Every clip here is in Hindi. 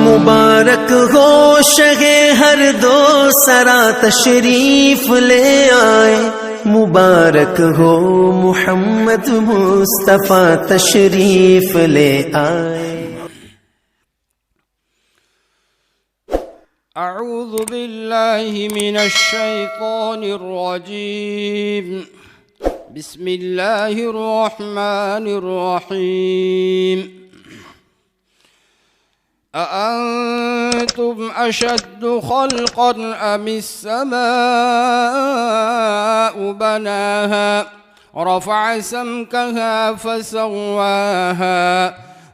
मुबारक हो शगे हर दो सरा तशरीफ ले आए, मुबारक हो मुहम्मद मुस्तफ़ा तशरीफ ले आए। अऊज़ु बिल्लाहि मिनश शैतानिर रजीम। बिस्मिल्लाहिर रहमानिर रहीम। अअंतुम अशद्दु खल्क़न अमिस्समाउ बनाहा रफ़अ समकहा फसव्वाहा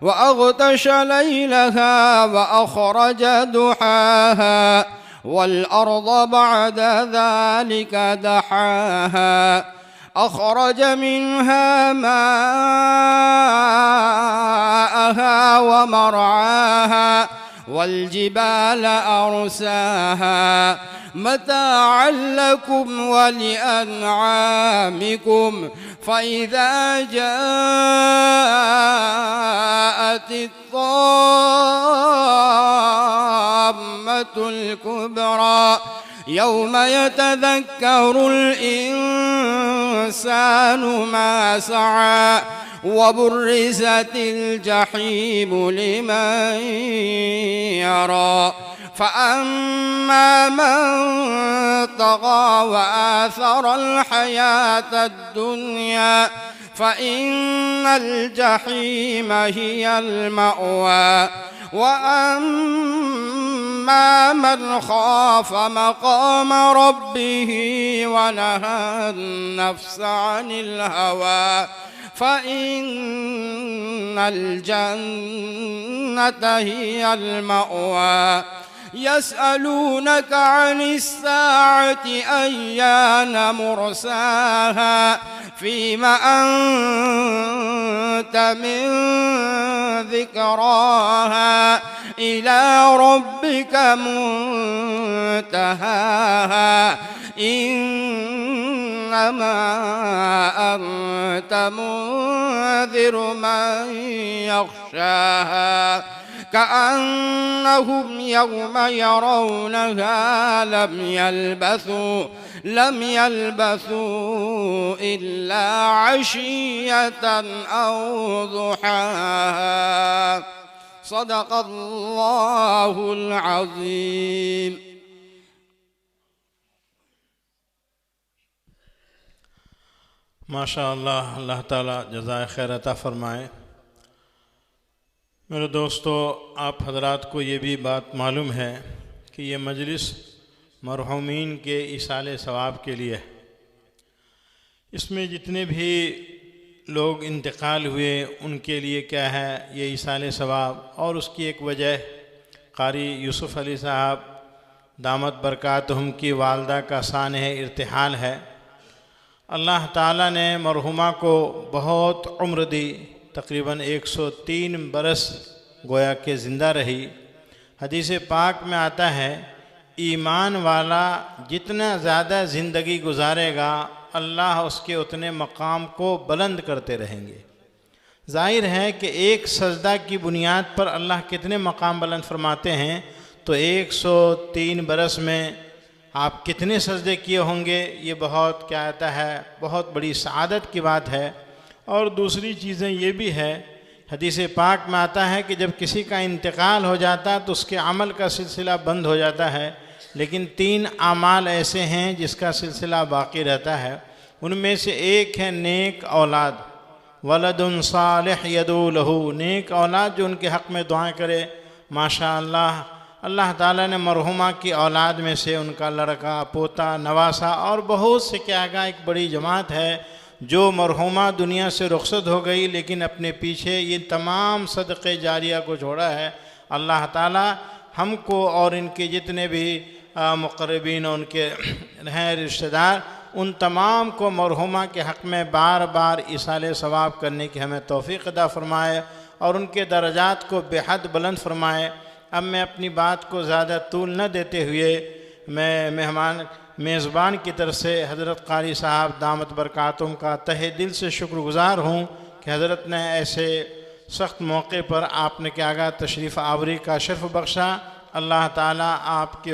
वअग़तश लैलहा वअख़रज दुहाहा वल्अर्ज़ बअद ज़ालिक दहाहा अख़रज मिन्हा माअहा वमरआहा वल्जिबाल अरसाहा मताअन लकुम वलिअनआमिकुम फ़इज़ा जाअतित्ताम्मतुल कुब्रा यौम यतज़क्करुल इंसानु मा सआ वबुर्रिज़तिल जहीम लिमन यरा फ़अम्मा मन तग़ा वआथरल हयातद दुनिया फ़इन्नल जहीम हियल मअवा वअम्मा मन खाफ मक़ाम रब्बिह वनहा नफ्स अनिल हवा फ़इन्नल जन्नत हियल मअवा यसअलूनक अनिस्साअति अय्यान मुरसाहा फ़ीमा अन्त मिन ज़िक्राहा इला रब्बिक मुंतहाहा इन्नमा अन्त मुंज़िरु मन यख़शाहा कअन्नहुम यौम यरौनहा लम यल्बथू इल्ला अशिय्यतन औ दुहाहा। सदक़ल्लाहुल अज़ीम। माशा अल्लाह, अल्लाह ताला जज़ाए खैर अता फ़रमाए। मेरे दोस्तों, आप हजरात को ये भी बात मालूम है कि ये मजलिस मरहूमीन के इसाले सवाब के लिए है। इसमें जितने भी लोग इंतकाल हुए उनके लिए क्या है ये इसाले सवाब, और उसकी एक वजह कारी यूसुफ़ अली साहब दामत बरकातहुम की वालदा का सानह इर्तिहाल है। अल्लाह ताला ने मरहुमा को बहुत उम्र दी, तकरीबन 103 बरस गोया के ज़िंदा रही। हदीस पाक में आता है ईमान वाला जितना ज़्यादा ज़िंदगी गुजारेगा अल्लाह उसके उतने मकाम को बुलंद करते रहेंगे। ज़ाहिर है कि एक सजदा की बुनियाद पर अल्लाह कितने मकाम बुलंद फरमाते हैं, तो 103 बरस में आप कितने सजदे किए होंगे, ये बहुत क्या आता है, बहुत बड़ी सआदत की बात है। और दूसरी चीज़ें ये भी है, हदीस पाक में आता है कि जब किसी का इंतकाल हो जाता है तो उसके अमल का सिलसिला बंद हो जाता है, लेकिन 3 आमाल ऐसे हैं जिसका सिलसिला बाकी रहता है। उनमें से एक है नेक औलाद, वलदुन सालिह यदू लहू, नेक औलाद जो उनके हक़ में दुआएं करे। माशा अल्लाह, अल्लाह ताला ने मरहुमा की औलाद में से उनका लड़का, पोता, नवासा और बहुत से क्या है एक बड़ी जमात है जो मरहुमा दुनिया से रुखसत हो गई, लेकिन अपने पीछे ये तमाम सदक़े जारिया को छोड़ा है। अल्लाह ताला हमको और इनके जितने भी मुक़र्रबीन उनके हैं रिश्तेदार, उन तमाम को मरहुमा के हक़ में बार बार इसाले सवाब करने की हमें तौफ़ीक़ अता फ़रमाए और उनके दर्जात को बेहद बुलंद फ़रमाए। अब मैं अपनी बात को ज़्यादा तूल न देते हुए मैं मेज़बान की तरफ से हज़रत क़ारी साहब दामत बरकातुहुम का तहे दिल से शुक्रगुज़ार हूँ कि हज़रत ने ऐसे सख्त मौके पर आपने क्या आगा तशरीफ़ आवरी का शर्फ़ बख्शा। अल्लाह ताला आपके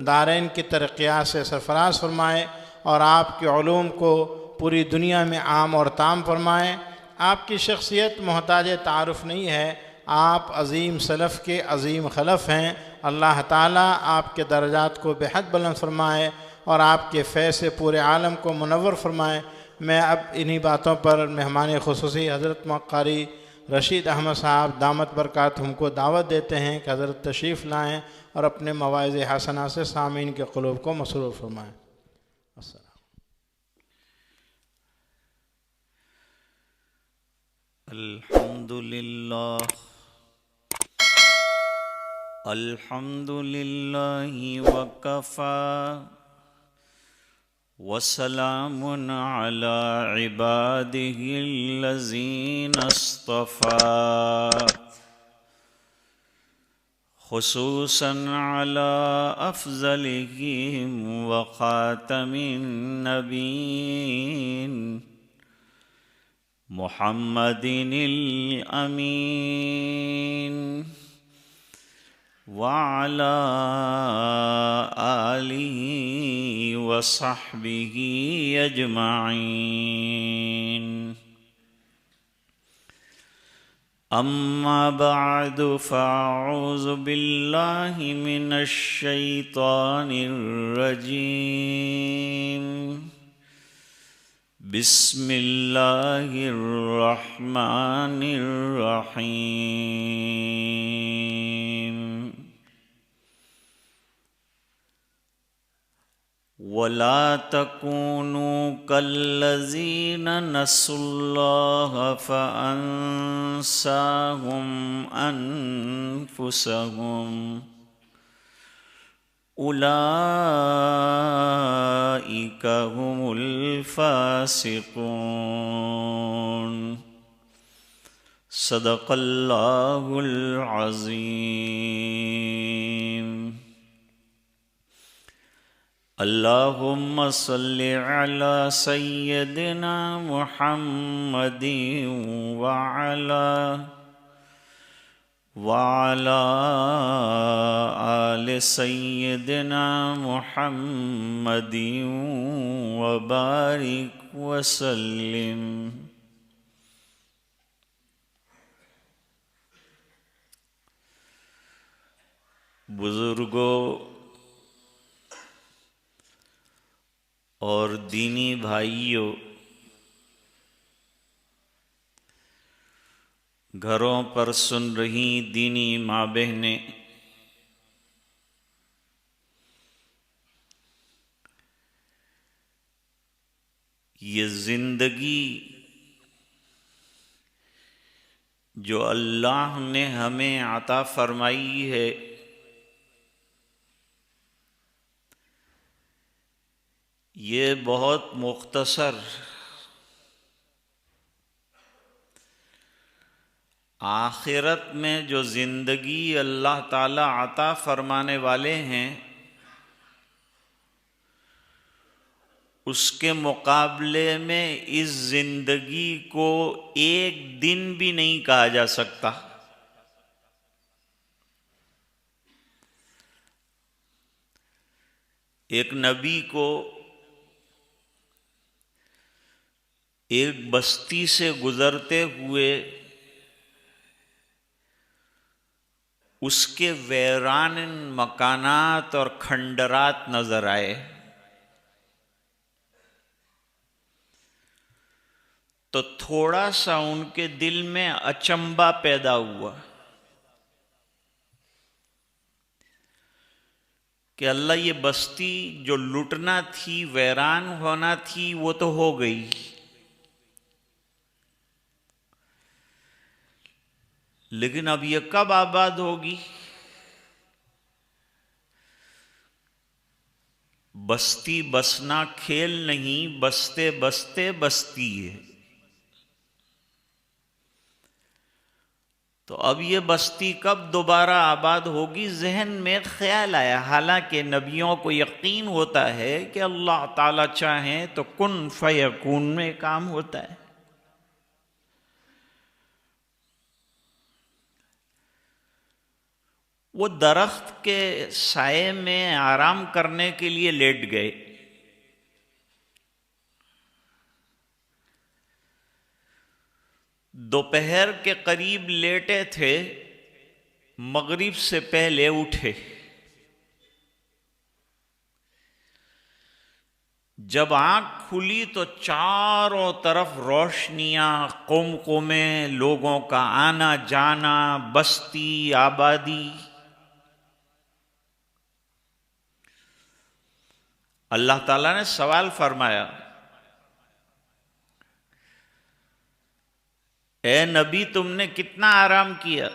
दारैन की तरक्यात से सरफराज फरमाए और आपके उलूम को पूरी दुनिया में आम और ताम फरमाए। आपकी शख्सियत मोहताज तारुफ़ नहीं है, आप अज़ीम सलफ़ के अज़ीम खलफ़ हैं। अल्लाह ताला आपके दर्जात को बेहद बुलंद फरमाए और आपके फ़ैज़ से पूरे आलम को मुनव्वर फरमाए। मैं अब इन्हीं बातों पर मेहमान ख़ुसूसी हज़रत क़ारी रशीद अहमद साहब दामत बरकातुहुम को दावत देते हैं कि हज़रत तशरीफ़ लाएँ और अपने मवाइज़ हसना से सामीन के क़ुलूब को मसरूर फरमाएँ। अल्हम्दुलिल्लाह अल्हम्दुलिल्लाहि वकफ़ा वसलामुन अला इबादिहिल्लज़ीना इस्तफ़ा खुसूसन अला अफ़ज़लिहिम व ख़ातमिन नबीन मुहम्मदिनिल अमीन वअला आलिहि व सहबिहि अजमाइन। अम्मा बअदु फ़अऊज़ु बिल्लाहि मिनश शैतानिर रजीम। बिस्मिल्लाहिर्रहमानिर्रहीम। वला तकूनू कल्लज़ीना नसुल्लाह फ़अन्साहुम अनफुसहुम उलाइका हुमुल फ़ासिक़ून। सदक़ल्लाहुल अज़ीम। अल्लाहुम्मा सल्लि अला सय्यदिना मुहम्मदिन वअला आलि सय्यदिना मुहम्मदिन वबारिक वसल्लिम। बुज़ुर्गों और दीनी भाइयों, घरों पर सुन रही दीनी माँ बहनें, ये ज़िंदगी जो अल्लाह ने हमें अता फरमाई है, ये बहुत मुख्तसर आखिरत में जो ज़िंदगी अल्लाह ताला अता फरमाने वाले हैं, उसके मुकाबले में इस ज़िंदगी को एक दिन भी नहीं कहा जा सकता। एक नबी को एक बस्ती से गुजरते हुए उसके वीरान मकानात और खंडरात नजर आए, तो थोड़ा सा उनके दिल में अचंबा पैदा हुआ कि अल्लाह, ये बस्ती जो लुटना थी, वीरान होना थी, वो तो हो गई, लेकिन अब ये कब आबाद होगी? बस्ती बसना खेल नहीं, बसते बसते बसती है। तो अब ये बस्ती कब दोबारा आबाद होगी, जहन में ख्याल आया। हालांकि नबियों को यकीन होता है कि अल्लाह ताला चाहें तो कुन फयकून में काम होता है। वो दरख्त के साए में आराम करने के लिए लेट गए। दोपहर के करीब लेटे थे, मगरिब से पहले उठे। जब आंख खुली तो चारों तरफ रोशनियां, कुमकुमे, लोगों का आना जाना, बस्ती आबादी। अल्लाह ताला ने सवाल फरमाया, ए नबी, तुमने कितना आराम किया,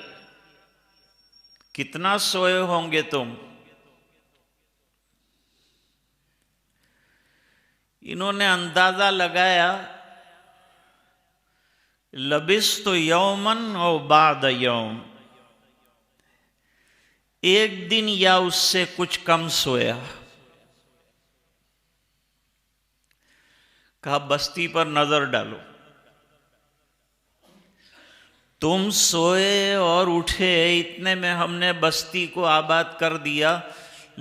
कितना सोए होंगे तुम? इन्होंने अंदाजा लगाया, लबिस तो यौमन और बाद यौम, एक दिन या उससे कुछ कम सोया। कहा बस्ती पर नजर डालो, तुम सोए और उठे इतने में हमने बस्ती को आबाद कर दिया,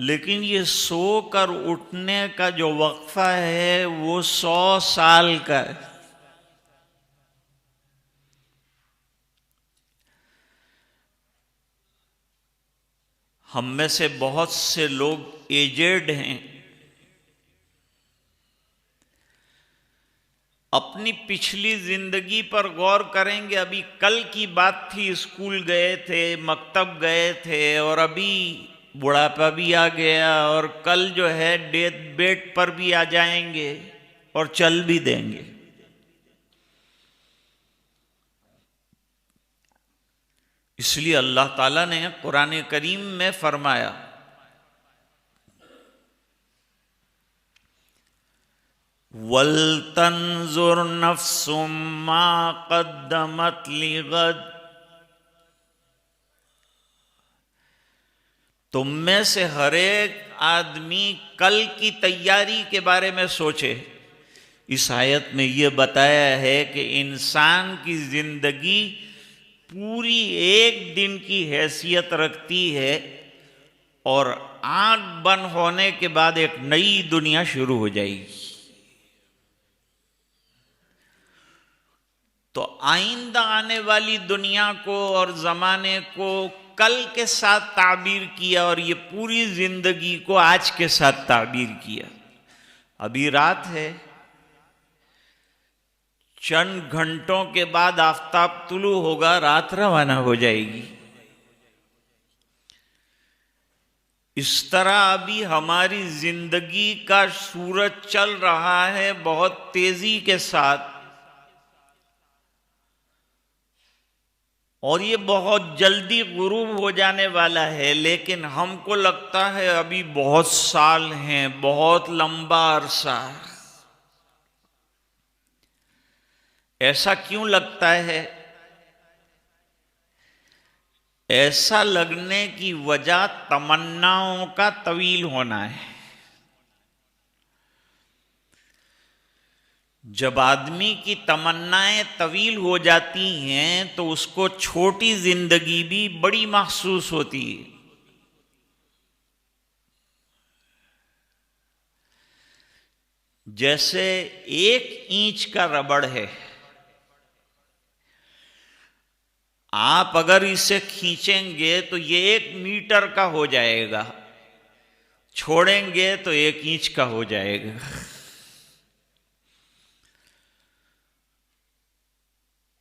लेकिन ये सोकर उठने का जो वक्फा है वो 100 साल का है। हम में से बहुत से लोग एजेड हैं, अपनी पिछली जिंदगी पर गौर करेंगे। अभी कल की बात थी, स्कूल गए थे, मकतब गए थे, और अभी बुढ़ापा भी आ गया, और कल जो है डेथ बेड पर भी आ जाएंगे और चल भी देंगे। इसलिए अल्लाह ताला ने कुरान करीम में फरमाया, वल तंजुर नफ्सुम मा कद्दमत लिगद, तुम में से हर एक आदमी कल की तैयारी के बारे में सोचे। इस आयत में यह बताया है कि इंसान की जिंदगी पूरी एक दिन की हैसियत रखती है, और आंख बंद होने के बाद एक नई दुनिया शुरू हो जाएगी। तो आइंदा आने वाली दुनिया को और जमाने को कल के साथ ताबीर किया, और ये पूरी जिंदगी को आज के साथ ताबीर किया। अभी रात है, चंद घंटों के बाद आफताब तुलू होगा, रात रवाना हो जाएगी। इस तरह अभी हमारी जिंदगी का सूरज चल रहा है बहुत तेजी के साथ, और ये बहुत जल्दी गुरूब हो जाने वाला है। लेकिन हमको लगता है अभी बहुत साल हैं, बहुत लंबा अरसा। ऐसा क्यों लगता है? ऐसा लगने की वजह तमन्नाओं का तवील होना है। जब आदमी की तमन्नाएं तवील हो जाती हैं तो उसको छोटी जिंदगी भी बड़ी महसूस होती है। जैसे 1 इंच का रबड़ है, आप अगर इसे खींचेंगे तो ये 1 मीटर का हो जाएगा, छोड़ेंगे तो 1 इंच का हो जाएगा।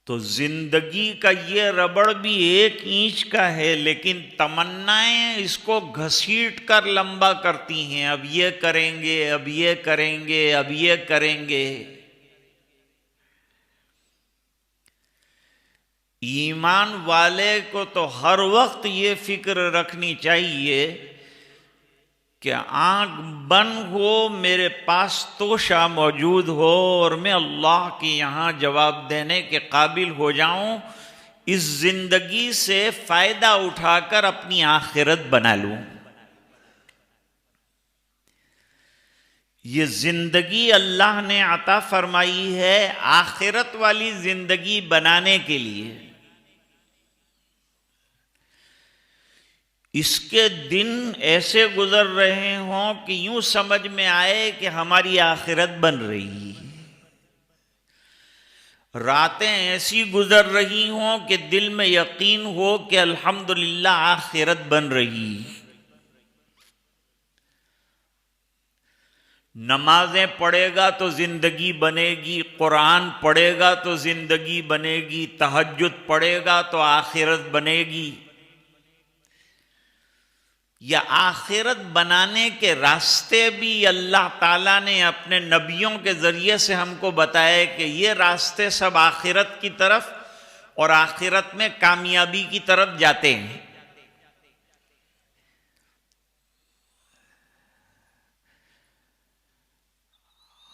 तो जिंदगी का ये रबड़ भी 1 इंच का है, लेकिन तमन्नाएं इसको घसीट कर लंबा करती हैं। अब ये करेंगे, अब ये करेंगे, अब ये करेंगे। ईमान वाले को तो हर वक्त ये फिक्र रखनी चाहिए कि आंख बंद हो, मेरे पास तोशा मौजूद हो और मैं अल्लाह के यहाँ जवाब देने के काबिल हो जाऊं, इस जिंदगी से फायदा उठाकर अपनी आखिरत बना लूं। ये जिंदगी अल्लाह ने अता फरमाई है आखिरत वाली जिंदगी बनाने के लिए। इसके दिन ऐसे गुजर रहे हों कि यूं समझ में आए कि हमारी आखिरत बन रही, रातें ऐसी गुजर रही हों कि दिल में यकीन हो कि अल्हम्दुलिल्लाह आखिरत बन रही। नमाजें पढ़ेगा तो जिंदगी बनेगी, कुरान पढ़ेगा तो जिंदगी बनेगी, तहज्जुद पढ़ेगा तो आखिरत बनेगी। या आखिरत बनाने के रास्ते भी अल्लाह ताला ने अपने नबियों के जरिए से हमको बताया कि ये रास्ते सब आखिरत की तरफ और आखिरत में कामयाबी की तरफ जाते हैं।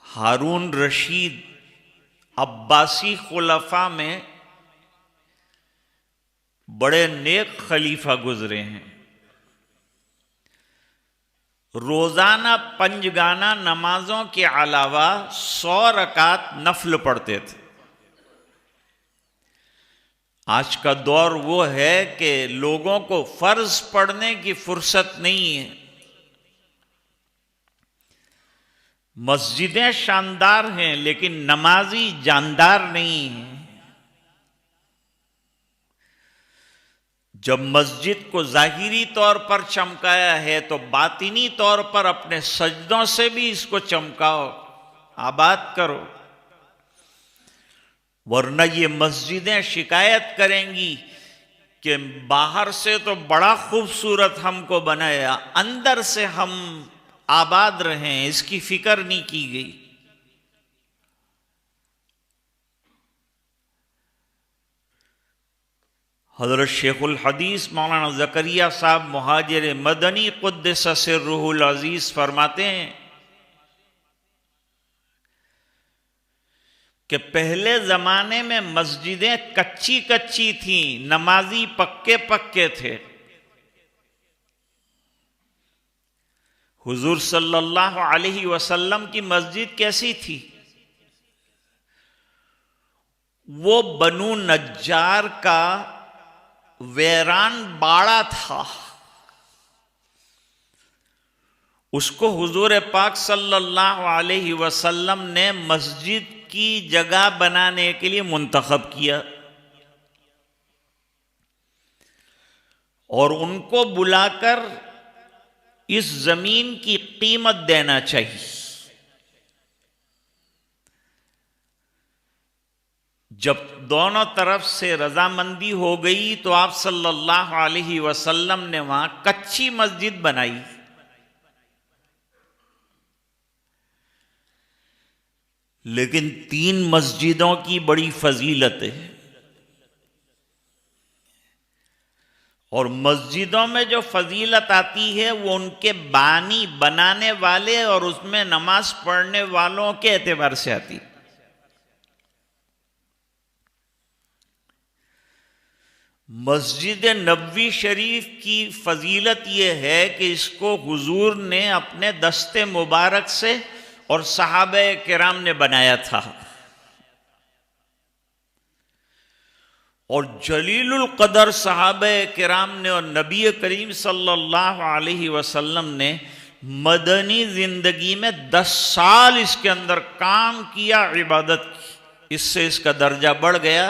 हारून रशीद अब्बासी खुलफा में बड़े नेक खलीफा गुजरे हैं। रोजाना पंजगाना नमाजों के अलावा 100 रकात नफल पढ़ते थे। आज का दौर वो है कि लोगों को फर्ज पढ़ने की फुर्सत नहीं है। मस्जिदें शानदार हैं लेकिन नमाजी जानदार नहीं है। जब मस्जिद को जाहिरी तौर पर चमकाया है तो बातिनी तौर पर अपने सजदों से भी इसको चमकाओ, आबाद करो, वरना ये मस्जिदें शिकायत करेंगी कि बाहर से तो बड़ा खूबसूरत हमको बनाया, अंदर से हम आबाद रहें इसकी फिक्र नहीं की गई। हज़रत शेखुल हदीस मौलाना ज़करिया साहब मुहाजिर मदनी क़ुद्दस सिर्रुहुल अज़ीज़ फरमाते हैं कि पहले ज़माने में मस्जिदें कच्ची कच्ची थीं, नमाजी पक्के पक्के थे। हुजूर सल्लल्लाहु अलैहि वसल्लम की मस्जिद कैसी थी? वो बनु नज्जार का वैरान बाड़ा था। उसको हुजूर पाक सल्लल्लाहु अलैहि वसल्लम ने मस्जिद की जगह बनाने के लिए मुंतखब किया और उनको बुलाकर इस जमीन की कीमत देना चाहिए। जब दोनों तरफ से रजामंदी हो गई तो आप सल्लल्लाहु अलैहि वसल्लम ने वहां कच्ची मस्जिद बनाई। लेकिन 3 मस्जिदों की बड़ी फजीलत है और मस्जिदों में जो फजीलत आती है वो उनके बानी बनाने वाले और उसमें नमाज पढ़ने वालों के एतबार से आती है। मस्जिद नबवी शरीफ की फजीलत यह है कि इसको हुजूर ने अपने दस्ते मुबारक से और सहाबे किराम ने बनाया था और जलीलुल कदर सहाबे किराम ने और नबी करीम सल्लल्लाहु अलैहि वसल्लम ने मदनी जिंदगी में 10 साल इसके अंदर काम किया, इबादत की। इससे इसका दर्जा बढ़ गया।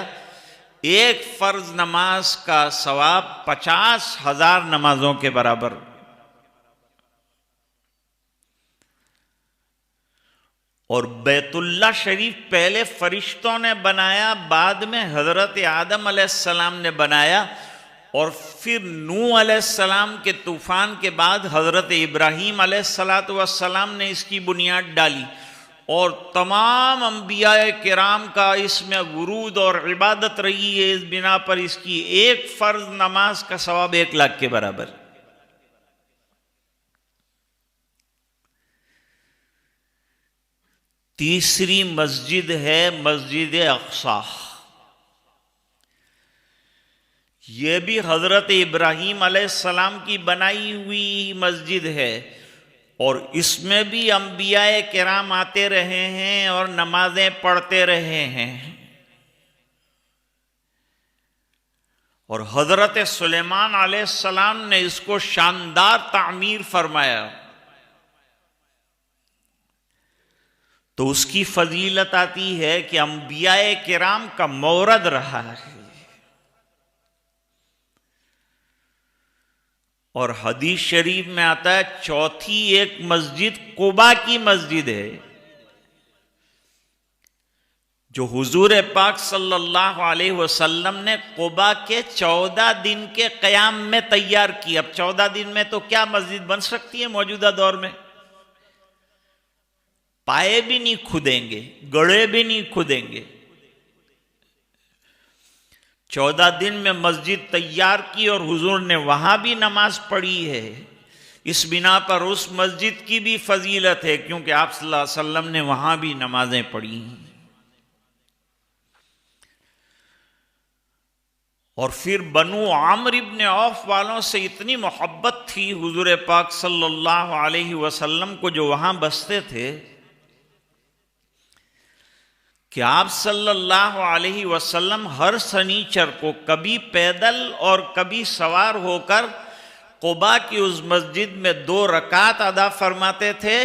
एक फर्ज नमाज का सवाब 50,000 नमाजों के बराबर। और बैतुल्ला शरीफ पहले फरिश्तों ने बनाया, बाद में हजरत आदम अलैहिस्सलाम ने बनाया और फिर नूह अलैहिस्सलाम के तूफान के बाद हजरत इब्राहीम अलैहिस्सलाम ने इसकी बुनियाद डाली और तमाम अंबियाए किराम का इसमें वुरूद और इबादत रही है। इस बिना पर इसकी एक फर्ज नमाज का सवाब 1 लाख के बराबर। तीसरी मस्जिद है मस्जिद अक्सा। ये भी हजरत इब्राहीम अलैहिस्सलाम की बनाई हुई मस्जिद है और इसमें भी अंबियाए किराम आते रहे हैं और नमाजें पढ़ते रहे हैं। और हजरत सुलेमान अलैहिस्सलाम ने इसको शानदार तामीर फरमाया, तो उसकी फजीलत आती है कि अंबियाए किराम का मौरद रहा है। और हदीस शरीफ में आता है चौथी एक मस्जिद कुबा की मस्जिद है, जो हुजूर पाक सल्लल्लाहु अलैहि वसल्लम ने कुबा के 14 दिन के क़याम में तैयार की। अब 14 दिन में तो क्या मस्जिद बन सकती है मौजूदा दौर में? पाए भी नहीं खुदेंगे, गड़े भी नहीं खुदेंगे। 14 दिन में मस्जिद तैयार की और हुजूर ने वहां भी नमाज पढ़ी है। इस बिना पर उस मस्जिद की भी फजीलत है, क्योंकि आप सल्लल्लाहु अलैहि वसल्लम ने वहां भी नमाजें पढ़ी। और फिर बनु आमर इब्न औफ वालों से इतनी मोहब्बत थी हुजूर पाक सल्लल्लाहु अलैहि वसल्लम को, जो वहां बसते थे, कि आप सल्लल्लाहु अलैहि वसल्लम हर शनीचर को कभी पैदल और कभी सवार होकर कुबा की उस मस्जिद में 2 रकात अदा फरमाते थे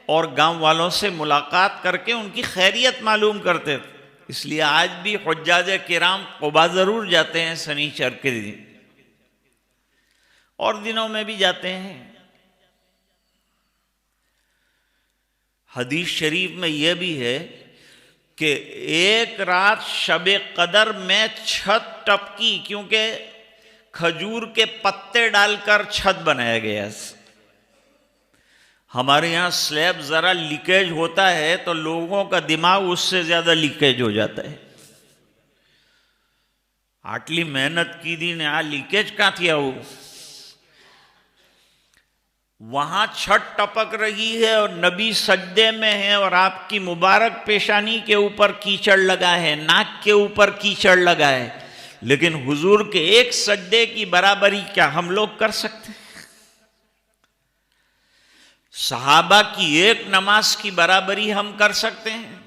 और गांव वालों से मुलाकात करके उनकी खैरियत मालूम करते थे। इसलिए आज भी हुज्जाज किराम कुबा जरूर जाते हैं शनीचर के दिन, और दिनों में भी जाते हैं। हदीस शरीफ में यह भी है कि एक रात शबे कदर में छत टपकी, क्योंकि खजूर के पत्ते डालकर छत बनाया गया। हमारे यहाँ स्लैब जरा लीकेज होता है तो लोगों का दिमाग उससे ज्यादा लीकेज हो जाता है। आटली मेहनत की दी ने आ लीकेज कहां थी आऊ? वहां छत टपक रही है और नबी सज्दे में है और आपकी मुबारक पेशानी के ऊपर कीचड़ लगा है, नाक के ऊपर कीचड़ लगा है, लेकिन हुजूर के एक सज्दे की बराबरी क्या हम लोग कर सकते हैं? सहाबा की एक नमाज की बराबरी हम कर सकते हैं?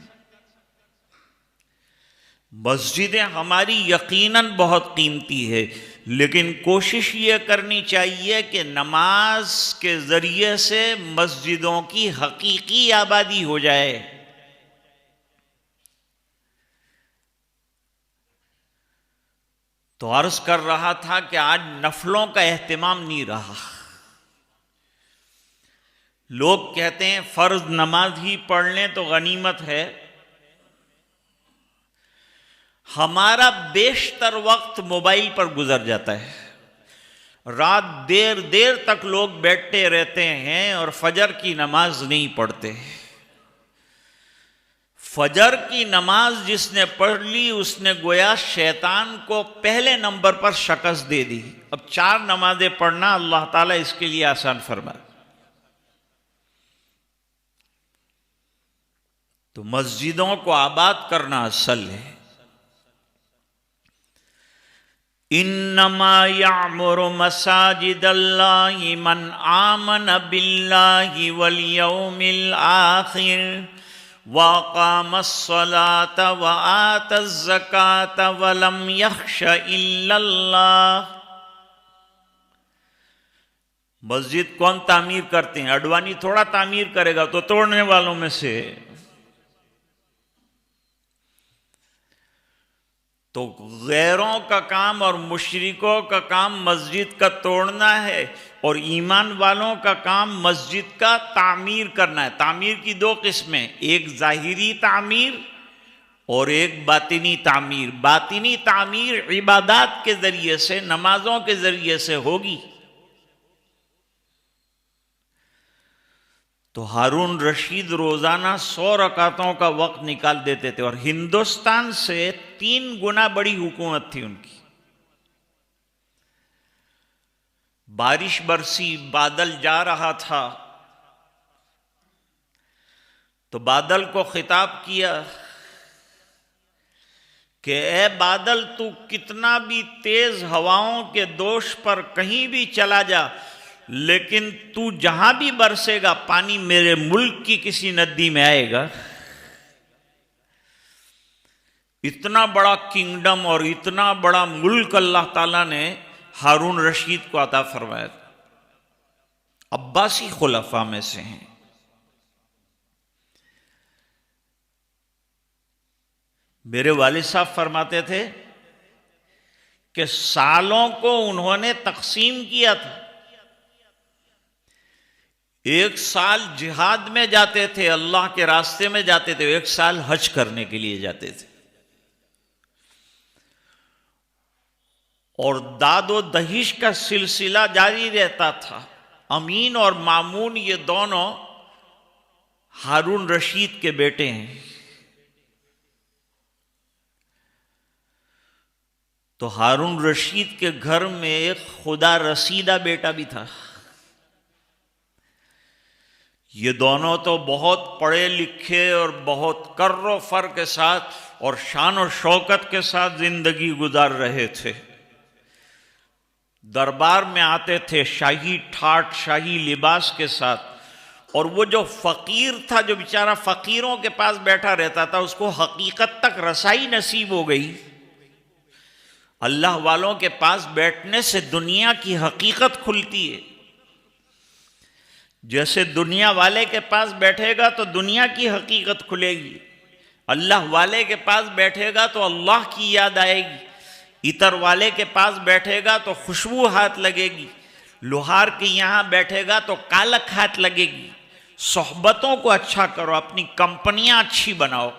मस्जिदें हमारी यकीनन बहुत कीमती है, लेकिन कोशिश ये करनी चाहिए कि नमाज के जरिए से मस्जिदों की हकीकी आबादी हो जाए। तो अर्ज कर रहा था कि आज नफलों का एहतिमाम नहीं रहा। लोग कहते हैं फर्ज नमाज ही पढ़ लें तो गनीमत है। हमारा बेशतर वक्त मोबाइल पर गुजर जाता है। रात देर देर तक लोग बैठते रहते हैं और फजर की नमाज नहीं पढ़ते। फजर की नमाज जिसने पढ़ ली उसने गोया शैतान को पहले नंबर पर शिकस्त दे दी। अब 4 नमाजें पढ़ना अल्लाह ताला इसके लिए आसान फरमाए। तो मस्जिदों को आबाद करना असल है। इन्नमा यामुरु मसाजिदल्लाहि मन आमन बिल्लाहि वल यौमिल आखिर व अक़ामस्सलात व आतज़्ज़कात व लम यख्श इल्लल्लाह। मस्जिद कौन तामीर करते हैं? अडवाणी थोड़ा तामीर करेगा तो तोड़ने वालों में से। तो गैरों का काम और मुशरिकों का काम मस्जिद का तोड़ना है और ईमान वालों का काम मस्जिद का तामीर करना है। तामीर की 2 किस्में, एक ज़ाहिरी तामीर और एक बातिनी तामीर। बातिनी तामीर इबादत के जरिए से, नमाजों के जरिए से होगी। तो हारून रशीद रोजाना 100 रकातों का वक्त निकाल देते थे और हिंदुस्तान से 3 गुना बड़ी हुकूमत थी उनकी। बारिश बरसी, बादल जा रहा था तो बादल को खिताब किया कि ए बादल, तू कितना भी तेज हवाओं के दोष पर कहीं भी चला जा, लेकिन तू जहां भी बरसेगा पानी मेरे मुल्क की किसी नदी में आएगा। इतना बड़ा किंगडम और इतना बड़ा मुल्क अल्लाह ताला ने हारून रशीद को अता फरमाया। अब्बासी खुलफा में से हैं। मेरे वालिद साहब फरमाते थे कि सालों को उन्होंने तकसीम किया था। एक साल जिहाद में जाते थे, अल्लाह के रास्ते में जाते थे, एक साल हज करने के लिए जाते थे। और दादो दहिश का सिलसिला जारी रहता था। अमीन और मामून ये दोनों हारून रशीद के बेटे हैं। तो हारून रशीद के घर में एक खुदा रसीदा बेटा भी था। ये दोनों तो बहुत पढ़े लिखे और बहुत कर्रो फर के साथ और शान और शौकत के साथ जिंदगी गुजार रहे थे। दरबार में आते थे शाही ठाट, शाही लिबास के साथ। और वो जो फकीर था, जो बेचारा फकीरों के पास बैठा रहता था, उसको हकीकत तक रसाई नसीब हो गई। अल्लाह वालों के पास बैठने से दुनिया की हकीकत खुलती है। जैसे दुनिया वाले के पास बैठेगा तो दुनिया की हकीकत खुलेगी, अल्लाह वाले के पास बैठेगा तो अल्लाह की याद आएगी, इतर वाले के पास बैठेगा तो खुशबू हाथ लगेगी, लोहार के यहाँ बैठेगा तो कालक हाथ लगेगी। सोहबतों को अच्छा करो, अपनी कंपनियां अच्छी बनाओ,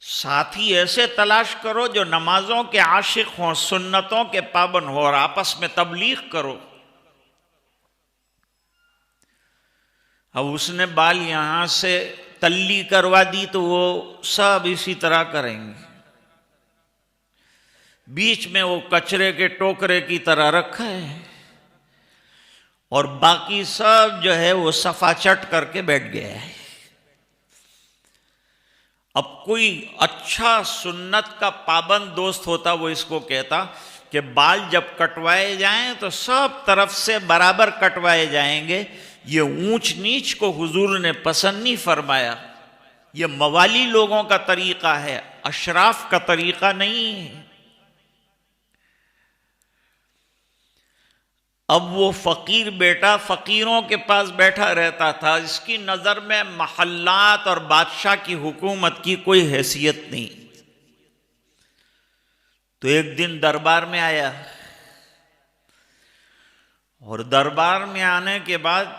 साथी ऐसे तलाश करो जो नमाजों के आशिक हों, सुन्नतों के पाबंद हो, और आपस में तबलीग करो। अब उसने बाल यहां से तल्ली करवा दी तो वो सब इसी तरह करेंगे। बीच में वो कचरे के टोकरे की तरह रखा है और बाकी सब जो है वो सफाचट करके बैठ गया है। अब कोई अच्छा सुन्नत का पाबंद दोस्त होता, वो इसको कहता कि बाल जब कटवाए जाएं तो सब तरफ से बराबर कटवाए जाएंगे। ये ऊंच नीच को हुजूर ने पसंद नहीं फरमाया। ये मवाली लोगों का तरीका है, अशराफ का तरीका नहीं है। अब वो फकीर बेटा फकीरों के पास बैठा रहता था। इसकी नजर में महल्लात और बादशाह की हुकूमत की कोई हैसियत नहीं। तो एक दिन दरबार में आया और दरबार में आने के बाद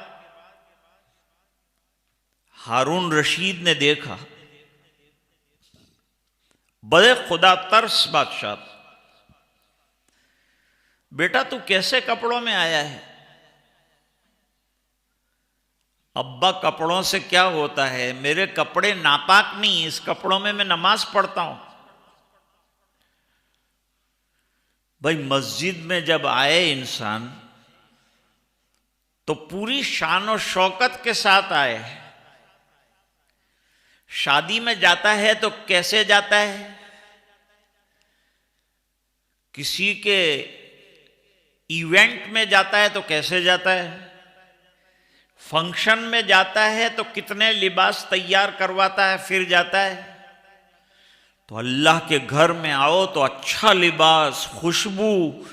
हारून रशीद ने देखा, बड़े खुदा तरस बादशाह, बेटा तू कैसे कपड़ों में आया है? अब्बा कपड़ों से क्या होता है, मेरे कपड़े नापाक नहीं, इस कपड़ों में मैं नमाज पढ़ता हूं। भाई मस्जिद में जब आए इंसान तो पूरी शान और शौकत के साथ आए। शादी में जाता है तो कैसे जाता है? किसी के इवेंट में जाता है तो कैसे जाता है? फंक्शन में जाता है तो कितने लिबास तैयार करवाता है फिर जाता है। तो अल्लाह के घर में आओ तो अच्छा लिबास, खुशबू,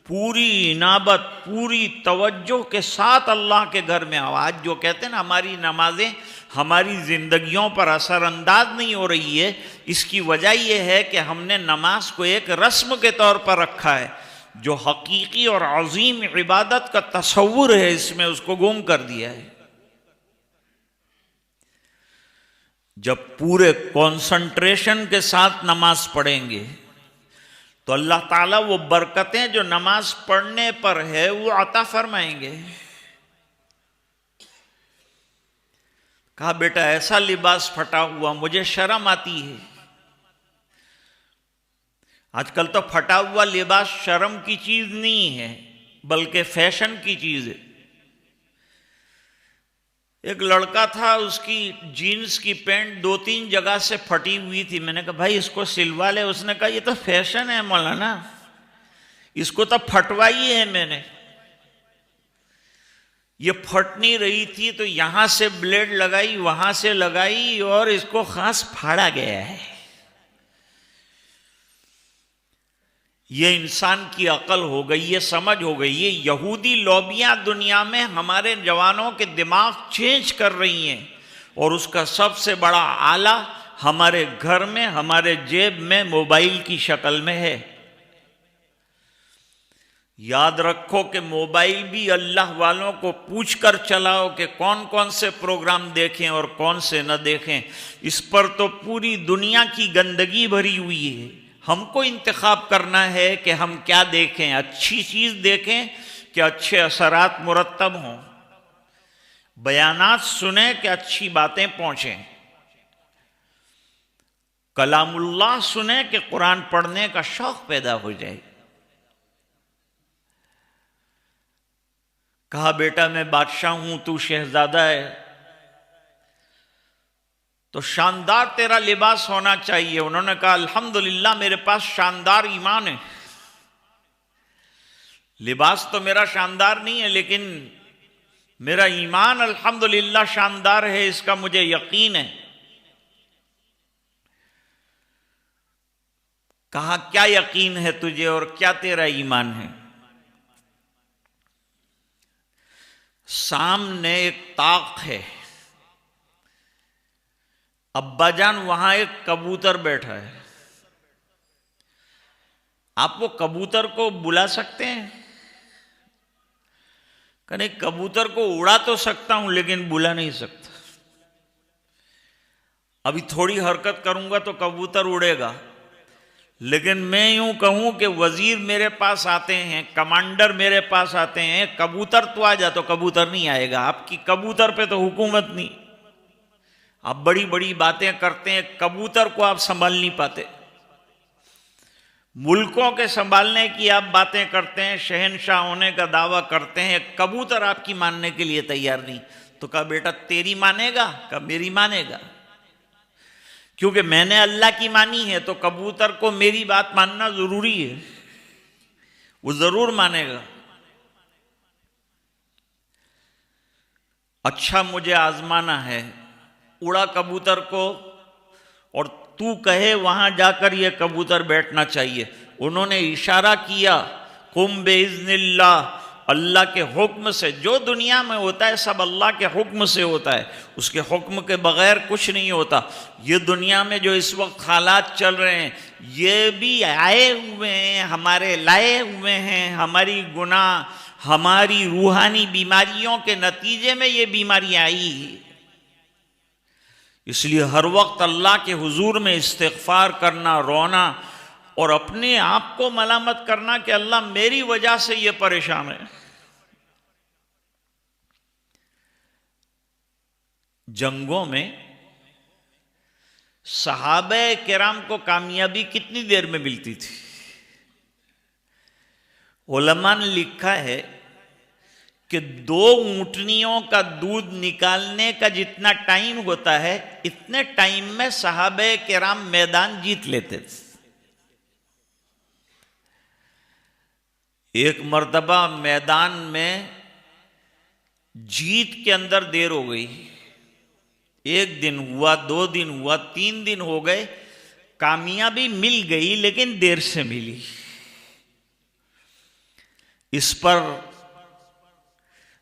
पूरी इनाबत, पूरी तवज्जो के साथ अल्लाह के घर में आओ। आज जो कहते हैं ना हमारी नमाजें हमारी जिंदगियों पर असरअंदाज नहीं हो रही है, इसकी वजह यह है कि हमने नमाज को एक रस्म के तौर पर रखा है। जो हकीकी और अजीम इबादत का तस्वुर है इसमें उसको गुम कर दिया है। जब पूरे कंसंट्रेशन के साथ नमाज पढ़ेंगे तो अल्लाह ताला वो बरकतें जो नमाज पढ़ने पर है वो अता फरमाएंगे। कहा बेटा ऐसा लिबास फटा हुआ मुझे शर्म आती है। आजकल तो फटा हुआ लिबास शर्म की चीज नहीं है बल्कि फैशन की चीज है। एक लड़का था, उसकी जीन्स की पैंट 2-3 जगह से फटी हुई थी। मैंने कहा भाई इसको सिलवा ले। उसने कहा ये तो फैशन है मौलाना, इसको तो फटवाई है मैंने। ये फट नहीं रही थी तो यहां से ब्लेड लगाई, वहां से लगाई और इसको खास फाड़ा गया है। ये इंसान की अकल हो गई, ये समझ हो गई। ये यहूदी लॉबियां दुनिया में हमारे जवानों के दिमाग चेंज कर रही हैं, और उसका सबसे बड़ा आला हमारे घर में, हमारे जेब में मोबाइल की शक्ल में है। याद रखो कि मोबाइल भी अल्लाह वालों को पूछकर चलाओ कि कौन कौन से प्रोग्राम देखें और कौन से न देखें। इस पर तो पूरी दुनिया की गंदगी भरी हुई है। हमको इंतखाब करना है कि हम क्या देखें, अच्छी चीज देखें कि अच्छे असरात मुरत्तब हों, बयानात सुने कि अच्छी बातें पहुंचें, कलामुल्लाह सुने कि कुरान पढ़ने का शौक पैदा हो जाए। कहा बेटा मैं बादशाह हूं, तू शहजादा है, तो शानदार तेरा लिबास होना चाहिए। उन्होंने कहा अल्हम्दुलिल्लाह मेरे पास शानदार ईमान है। लिबास तो मेरा शानदार नहीं है, लेकिन मेरा ईमान अल्हम्दुलिल्लाह शानदार है, इसका मुझे यकीन है। कहा क्या यकीन है तुझे और क्या तेरा ईमान है? सामने एक ताक है, अब्बाजान वहां एक कबूतर बैठा है। आप वो कबूतर को बुला सकते हैं? कहने कबूतर को उड़ा तो सकता हूं लेकिन बुला नहीं सकता। अभी थोड़ी हरकत करूंगा तो कबूतर उड़ेगा, लेकिन मैं यूं कहूं कि वजीर मेरे पास आते हैं, कमांडर मेरे पास आते हैं, कबूतर तो आ जा, तो कबूतर नहीं आएगा। आपकी कबूतर पे तो हुकूमत नहीं, आप बड़ी बड़ी बातें करते हैं, कबूतर को आप संभाल नहीं पाते। मुल्कों के संभालने की आप बातें करते हैं, शहनशाह होने का दावा करते हैं, कबूतर आपकी मानने के लिए तैयार नहीं। तो कहा बेटा तेरी मानेगा? कहा मेरी मानेगा, क्योंकि मैंने अल्लाह की मानी है तो कबूतर को मेरी बात मानना जरूरी है, वो जरूर मानेगा। अच्छा मुझे आजमाना है, उड़ा कबूतर को और तू कहे वहां जाकर ये कबूतर बैठना चाहिए। उन्होंने इशारा किया, कुम बेइज़्निल्लाह, अल्लाह के हुक्म से। जो दुनिया में होता है सब अल्लाह के हुक्म से होता है, उसके हुक्म के बगैर कुछ नहीं होता। ये दुनिया में जो इस वक्त हालात चल रहे हैं, ये भी आए हुए हैं, हमारे लाए हुए हैं, हमारी गुनाह, हमारी रूहानी बीमारियों के नतीजे में ये बीमारी आई। इसलिए हर वक्त अल्लाह के हुजूर में इस्तिग़फ़ार करना, रोना और अपने आप को मलामत करना कि अल्लाह मेरी वजह से ये परेशान है। जंगों में सहाबे किराम को कामयाबी कितनी देर में मिलती थी? उलमा ने लिखा है कि 2 ऊंटनियों का दूध निकालने का जितना टाइम होता है, इतने टाइम में सहाबे किराम मैदान जीत लेते थे। एक मर्तबा मैदान में जीत के अंदर देर हो गई। 1 दिन हुआ, 2 दिन हुआ, 3 दिन हो गए, कामयाबी मिल गई लेकिन देर से मिली। इस पर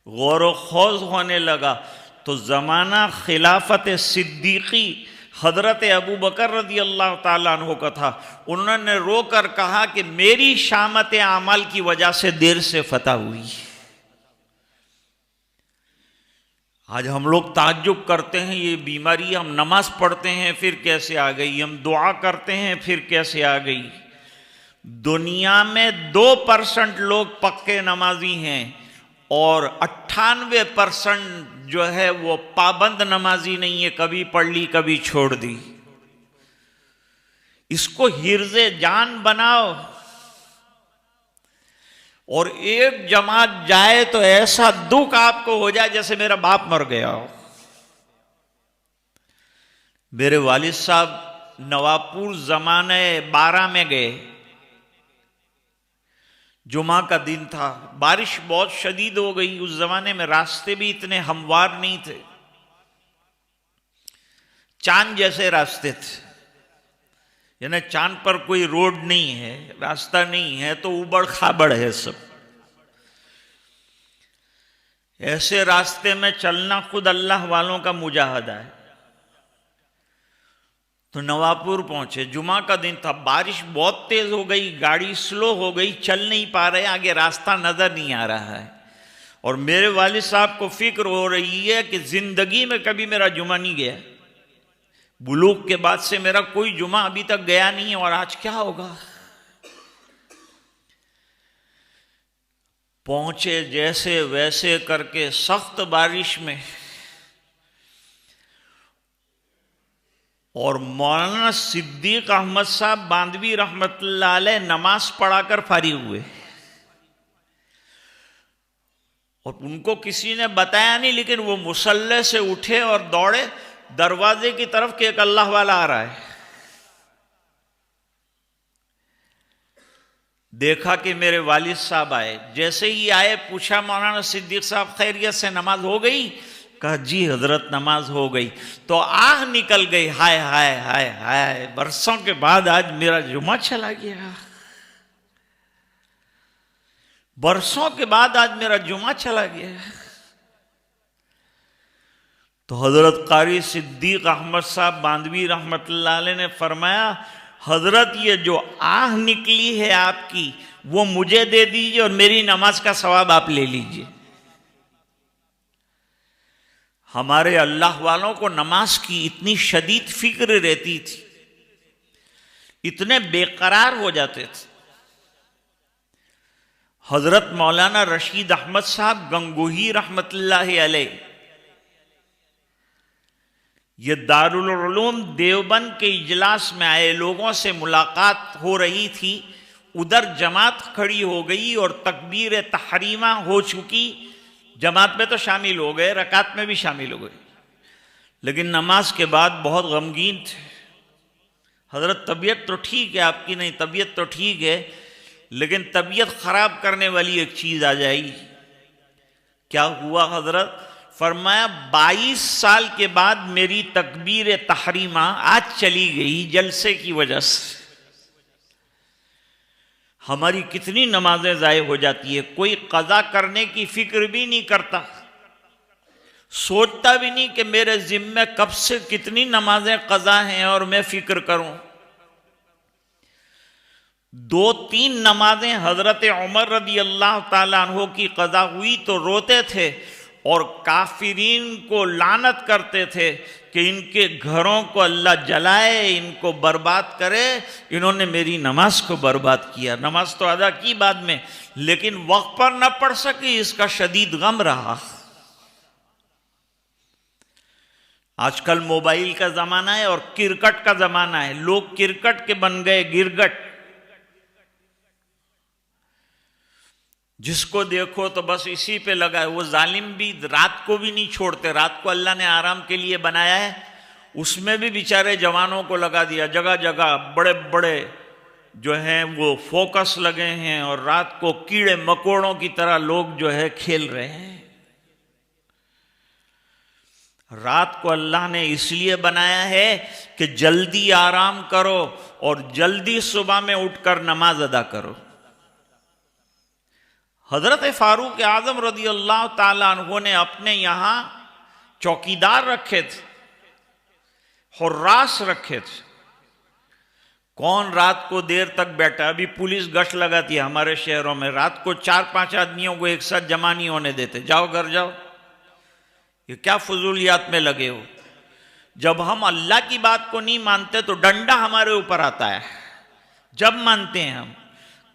गौर व खौज होने लगा तो जमाना खिलाफत सिद्दीकी हजरत अबू बकर रदी अल्लाह ताला अन्हु का था। उन्होंने रोकर कहा कि मेरी शामत आमाल की वजह से देर से फतह हुई। आज हम लोग ताज्जुब करते हैं, ये बीमारी, हम नमाज पढ़ते हैं फिर कैसे आ गई, हम दुआ करते हैं फिर कैसे आ गई। दुनिया में 2% लोग पक्के नमाजी हैं और 98% जो है वो पाबंद नमाजी नहीं है, कभी पढ़ ली कभी छोड़ दी। इसको हिर्ज़े जान बनाओ और एक जमात जाए तो ऐसा दुख आपको हो जाए जैसे मेरा बाप मर गया हो। मेरे वालिद साहब नवापुर ज़माने 12 में गए। जुमा का दिन था, बारिश बहुत शदीद हो गई। उस जमाने में रास्ते भी इतने हमवार नहीं थे, चांद जैसे रास्ते थे, यानी चांद पर कोई रोड नहीं है, रास्ता नहीं है, तो उबड़ खाबड़ है सब। ऐसे रास्ते में चलना खुद अल्लाह वालों का मुजाहदा है। तो नवापुर पहुंचे, जुमा का दिन था, बारिश बहुत तेज हो गई, गाड़ी स्लो हो गई, चल नहीं पा रहे, आगे रास्ता नजर नहीं आ रहा है। और मेरे वालिद साहब को फिक्र हो रही है कि जिंदगी में कभी मेरा जुमा नहीं गया, बुलूग के बाद से मेरा कोई जुमा अभी तक गया नहीं है, और आज क्या होगा। पहुंचे जैसे वैसे करके सख्त बारिश में, और मौलाना सिद्दीक अहमद साहब बांदवी रहमतुल्लाह अलैह नमाज पढ़ाकर फारिग हुए। और उनको किसी ने बताया नहीं, लेकिन वो मुसल्ले से उठे और दौड़े दरवाजे की तरफ कि एक अल्लाह वाला आ रहा है। देखा कि मेरे वालिद साहब आए, जैसे ही आए पूछा मौलाना सिद्दीक साहब खैरियत से, नमाज हो गई? कहा जी हजरत नमाज हो गई। तो आह निकल गई, हाय हाय हाय हाय, बरसों के बाद आज मेरा जुमा चला गया, बरसों के बाद आज मेरा जुमा चला गया। तो हजरत कारी सिद्दीक अहमद साहब बांदवी रहमतुल्लाह अलैह ने फरमाया, हजरत ये जो आह निकली है आपकी वो मुझे दे दीजिए और मेरी नमाज का सवाब आप ले लीजिए। हमारे अल्लाह वालों को नमाज की इतनी शदीद फिक्र रहती थी, इतने बेकरार हो जाते थे। हजरत मौलाना रशीद अहमद साहब गंगोही रहमतुल्लाह अलैह, ये दारुल उलूम देवबंद के इजलास में आए लोगों से मुलाकात हो रही थी। उधर जमात खड़ी हो गई और तकबीर तहरीमा हो चुकी, जमात में तो शामिल हो गए, रकात में भी शामिल हो गए, लेकिन नमाज के बाद बहुत गमगीन थे। हजरत तबीयत तो ठीक है आपकी, नहीं तबीयत तो ठीक है, लेकिन तबीयत खराब करने वाली एक चीज आ जाएगी। क्या हुआ हजरत? फरमाया 22 साल के बाद मेरी तकबीर तहरीमा आज चली गई जलसे की वजह से। हमारी कितनी नमाजें ज़ाय हो जाती है, कोई कज़ा करने की फिक्र भी नहीं करता, सोचता भी नहीं कि मेरे जिम्मे कब से कितनी नमाजें कज़ा हैं और मैं फिक्र करूं। 2-3 नमाजें हजरत उमर रदी अल्लाह ताला अन्हो की कज़ा हुई तो रोते थे और काफिरीन को लानत करते थे कि इनके घरों को अल्लाह जलाए, इनको बर्बाद करे, इन्होंने मेरी नमाज को बर्बाद किया। नमाज तो अदा की बाद में, लेकिन वक्त पर न पढ़ सकी, इसका शदीद गम रहा। आजकल मोबाइल का जमाना है और क्रिकेट का जमाना है, लोग क्रिकेट के बन गए गिरगट। जिसको देखो तो बस इसी पे लगा है। वो जालिम भी रात को भी नहीं छोड़ते, रात को अल्लाह ने आराम के लिए बनाया है, उसमें भी बेचारे जवानों को लगा दिया। जगह जगह बड़े बड़े जो हैं वो फोकस लगे हैं और रात को कीड़े मकोड़ों की तरह लोग जो है खेल रहे हैं। रात को अल्लाह ने इसलिए बनाया है कि जल्दी आराम करो और जल्दी सुबह में उठकर नमाज अदा करो। हजरत फारूक आजम रदी अल्लाह ताला अन्हु ने अपने यहां चौकीदार रखे थे, हुर्रास रखे थे। कौन रात को देर तक बैठा? अभी पुलिस गश्त लगाती है हमारे शहरों में, रात को 4-5 आदमियों को एक साथ जमा नहीं होने देते, जाओ घर जाओ। ये क्या फजूलियात में लगे हो? जब हम अल्लाह की बात को नहीं मानते तो डंडा हमारे ऊपर आता है। जब मानते हैं हम,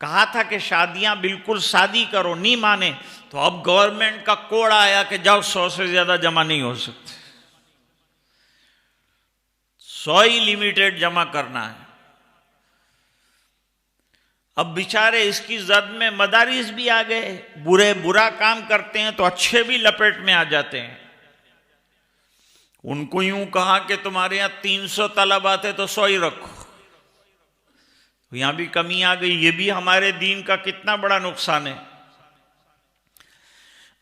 कहा था कि शादियां बिल्कुल शादी करो, नहीं माने तो अब गवर्नमेंट का कोड आया कि जाओ 100 से ज्यादा जमा नहीं हो सकते, 100 ही लिमिटेड जमा करना है। अब बेचारे इसकी जद में मदारिस भी आ गए, बुरा काम करते हैं तो अच्छे भी लपेट में आ जाते हैं। उनको यूं कहा कि तुम्हारे यहां 300 तलबा थे तो 100 ही रखो। यहां भी कमी आ गई। ये भी हमारे दीन का कितना बड़ा नुकसान है।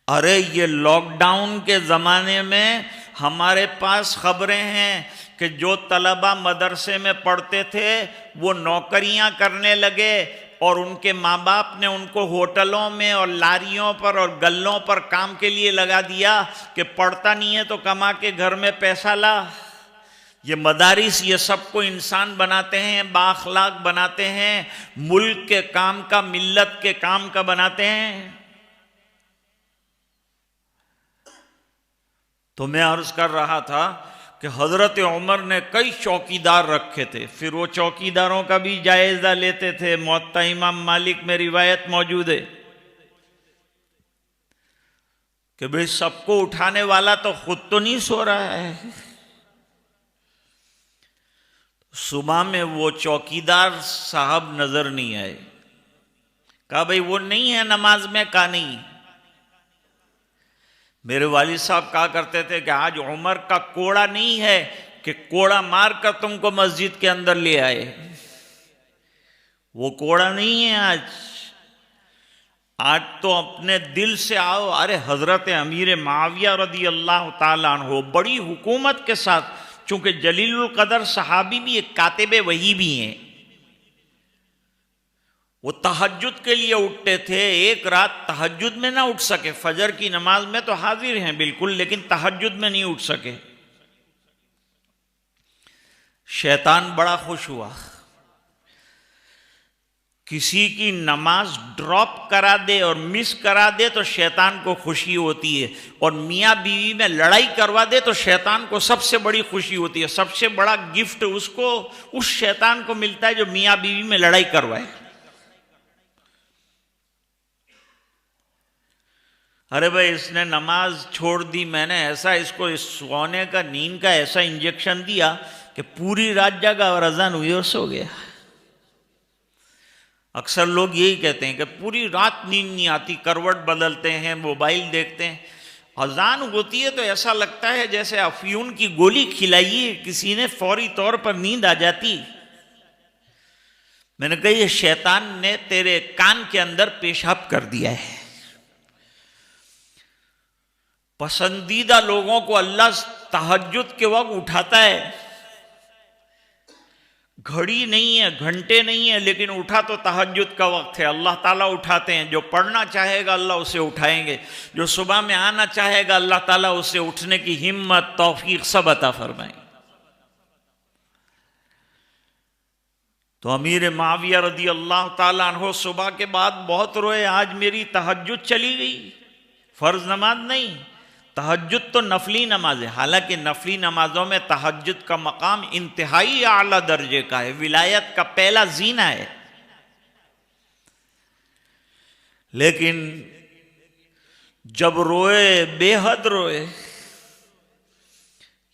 अरे ये लॉकडाउन के ज़माने में हमारे पास खबरें हैं कि जो तलबा मदरसे में पढ़ते थे वो नौकरियां करने लगे और उनके माँ बाप ने उनको होटलों में और लारियों पर और गल्लों पर काम के लिए लगा दिया कि पढ़ता नहीं है तो कमा के घर में पैसा ला। ये मदारिस ये सबको इंसान बनाते हैं, बाअखलाक बनाते हैं, मुल्क के काम का, मिल्लत के काम का बनाते हैं। तो मैं अर्ज कर रहा था कि हजरत उमर ने कई चौकीदार रखे थे, फिर वो चौकीदारों का भी जायजा लेते थे। मुअत्ता इमाम मालिक में रिवायत मौजूद है कि भाई सबको उठाने वाला तो खुद तो नहीं सो रहा है। सुबह में वो चौकीदार साहब नजर नहीं आए। कहा भाई वो नहीं है नमाज में? कहा नहीं। मेरे वालिद साहब कहा करते थे कि आज उमर का कोड़ा नहीं है कि कोड़ा मार कर तुमको मस्जिद के अंदर ले आए। वो कोड़ा नहीं है आज तो अपने दिल से आओ। अरे हजरत अमीर माविया रदी अल्लाह ताला अन्हु बड़ी हुकूमत के साथ, चूंकि जलीलुल कदर सहाबी भी एक कातिबे वही भी हैं, वो तहज्जुद के लिए उठते थे। एक रात तहज्जुद में ना उठ सके, फजर की नमाज में तो हाजिर हैं बिल्कुल, लेकिन तहज्जुद में नहीं उठ सके। शैतान बड़ा खुश हुआ। किसी की नमाज ड्रॉप करा दे और मिस करा दे तो शैतान को खुशी होती है, और मियाँ बीवी में लड़ाई करवा दे तो शैतान को सबसे बड़ी खुशी होती है। सबसे बड़ा गिफ्ट उसको, उस शैतान को मिलता है जो मियाँ बीवी में लड़ाई करवाए। अरे भाई इसने नमाज छोड़ दी, मैंने ऐसा इसको इस सोने का, नींद का ऐसा इंजेक्शन दिया कि पूरी रात जागा और अजान हुई और सो गया। अक्सर लोग यही कहते हैं कि पूरी रात नींद नहीं आती, करवट बदलते हैं, मोबाइल देखते हैं, अजान होती है तो ऐसा लगता है जैसे अफयून की गोली खिलाई है किसी ने, फौरी तौर पर नींद आ जाती। मैंने कहा ये शैतान ने तेरे कान के अंदर पेशाब कर दिया है। पसंदीदा लोगों को अल्लाह तहज्जुद के वक्त उठाता है। घड़ी नहीं है, घंटे नहीं है, लेकिन उठा तो तहज्जुद का वक्त है। अल्लाह ताला उठाते हैं। जो पढ़ना चाहेगा अल्लाह उसे उठाएंगे, जो सुबह में आना चाहेगा अल्लाह ताला उसे उठने की हिम्मत, तौफीक सब अता फरमाएं। तो अमीर माविया रदी अल्लाह ताला अन्हु सुबह के बाद बहुत रोए, आज मेरी तहज्जुद चली गई। फर्ज नमाज नहीं, तहज्जुद तो नफली नमाज है। हालांकि नफली नमाजों में तहज्जुद का मकाम इंतहाई आला दर्जे का है, विलायत का पहला जीना है। लेकिन जब रोए, बेहद रोए।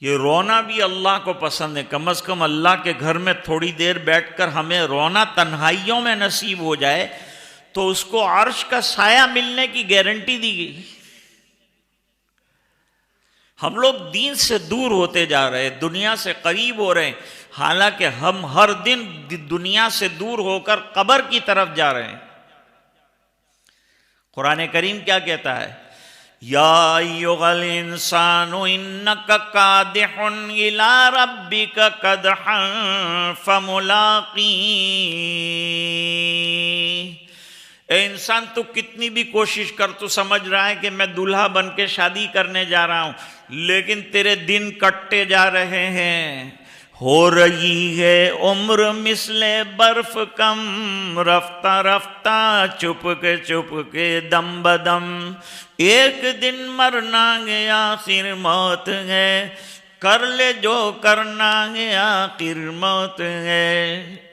ये रोना भी अल्लाह को पसंद है। कम से कम अल्लाह के घर में थोड़ी देर बैठकर हमें रोना तन्हाइयों में नसीब हो जाए तो उसको अर्श का साया मिलने की गारंटी दी गई। हम लोग दीन से दूर होते जा रहे हैं, दुनिया से करीब हो रहे हैं, हालांकि हम हर दिन दुनिया से दूर होकर कब्र की तरफ जा रहे हैं। कुरान करीम क्या कहता है? या अय्युहल इंसानु इन्नका कादिहुन इला रब्बिका कदहन फमुलाकी। ए इंसान, तू कितनी भी कोशिश कर, तू समझ रहा है कि मैं दूल्हा बन के शादी करने जा रहा हूं, लेकिन तेरे दिन कटते जा रहे हैं। हो रही है उम्र मिसले बर्फ कम, रफ्ता रफ्ता चुप के दम बदम। एक दिन मरना है आखिर मौत है, कर ले जो करना है आखिर मौत है।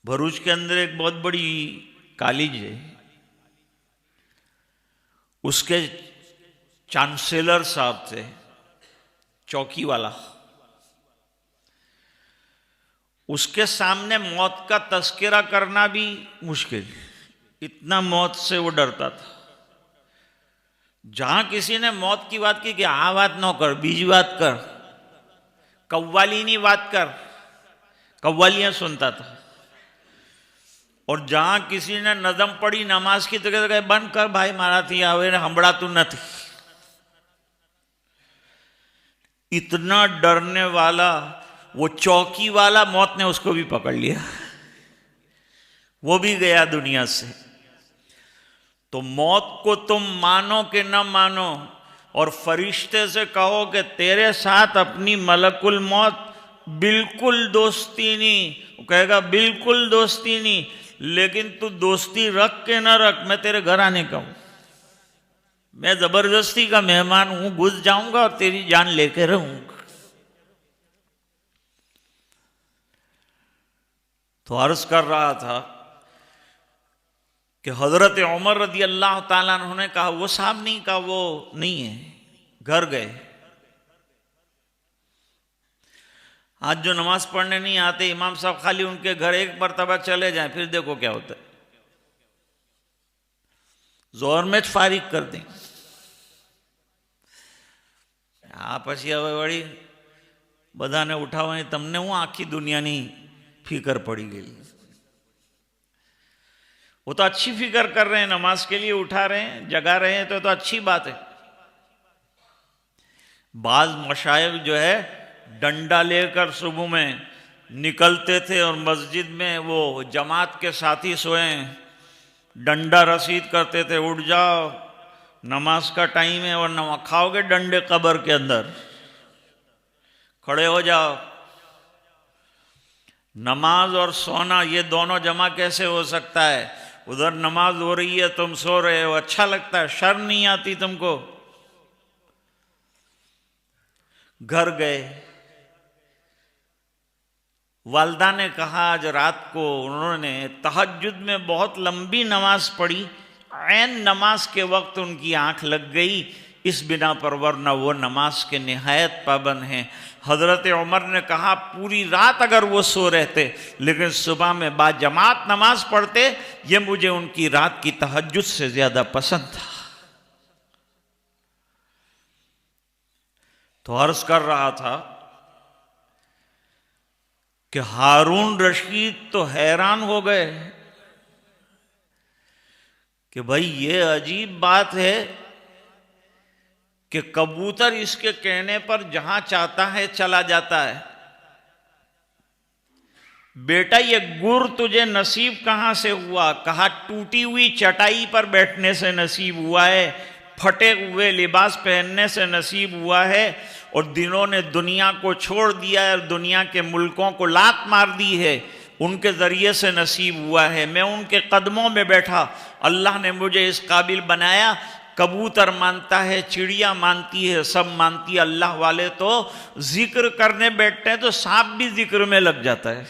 भरूच के अंदर एक बहुत बड़ी कॉलेज है, उसके चांसलर साहब थे, चौकी वाला। उसके सामने मौत का तस्करा करना भी मुश्किल, इतना मौत से वो डरता था। जहां किसी ने मौत की बात की कि आ बात न कर, बीजी बात कर, कव्वाली नहीं बात कर, कव्वालियां सुनता था। और जहां किसी ने नज़म पढ़ी नमाज की तो कहते बंद कर भाई मारा थी आवे हंबड़ातू નથી। इतना डरने वाला वो चौकी वाला मौत ने उसको भी पकड़ लिया, वो भी गया दुनिया से। तो मौत को तुम मानो कि न मानो और फरिश्ते से कहो कि तेरे साथ अपनी मलकुल मौत बिल्कुल दोस्ती नहीं, वो कहेगा बिल्कुल दोस्ती नहीं, लेकिन तू दोस्ती रख के न रख, मैं तेरे घर आने का हूं, मैं जबरदस्ती का मेहमान हूं, घुस जाऊंगा और तेरी जान लेके रहूंगा। तो अर्ज कर रहा था कि हजरत उमर रदी अल्लाह ताला अन्हु ने कहा वो साहब नहीं, कहा वो नहीं है, घर गए। आज जो नमाज पढ़ने नहीं आते इमाम साहब खाली उनके घर एक मरतबा चले जाएं, फिर देखो क्या होता है, जोर में फारिग कर दें। આ પછી હવે વળી બધાને ઉઠાવવાની તમને હું આખી દુનિયાની फिकर पड़ी गई। वो तो अच्छी फिक्र कर रहे हैं, नमाज के लिए उठा रहे हैं, जगा रहे हैं, तो अच्छी बात है। बाज मशाइख जो है डंडा लेकर सुबह में निकलते थे और मस्जिद में वो जमात के साथी सोए डंडा रसीद करते थे, उठ जाओ नमाज का टाइम है और न खाओगे डंडे कब्र के अंदर, खड़े हो जाओ। नमाज और सोना ये दोनों जमा कैसे हो सकता है? उधर नमाज हो रही है तुम सो रहे हो, अच्छा लगता है, शर्म नहीं आती तुमको? घर गए, वालदा ने कहा आज रात को उन्होंने तहज्जुद में बहुत लंबी नमाज पढ़ी, ऐन नमाज के वक्त उनकी आंख लग गई, इस बिना पर वरना वो नमाज के निहायत पाबंद हैं। हजरत उमर ने कहा पूरी रात अगर वो सो रहते लेकिन सुबह में बाजमात नमाज पढ़ते, ये मुझे उनकी रात की तहज्जुद से ज्यादा पसंद था। तो अर्ज कर रहा था कि हारून रशीद तो हैरान हो गए कि भाई ये अजीब बात है कि कबूतर इसके कहने पर जहां चाहता है चला जाता है। बेटा ये गुर तुझे नसीब कहां से हुआ? कहा टूटी हुई चटाई पर बैठने से नसीब हुआ है, फटे हुए लिबास पहनने से नसीब हुआ है, और दिनों ने दुनिया को छोड़ दिया है और दुनिया के मुल्कों को लात मार दी है, उनके जरिए से नसीब हुआ है। मैं उनके कदमों में बैठा, अल्लाह ने मुझे इस काबिल बनाया। कबूतर मानता है, चिड़िया मानती है, सब मानती है, अल्लाह वाले तो जिक्र करने बैठते हैं तो सांप भी जिक्र में लग जाता है।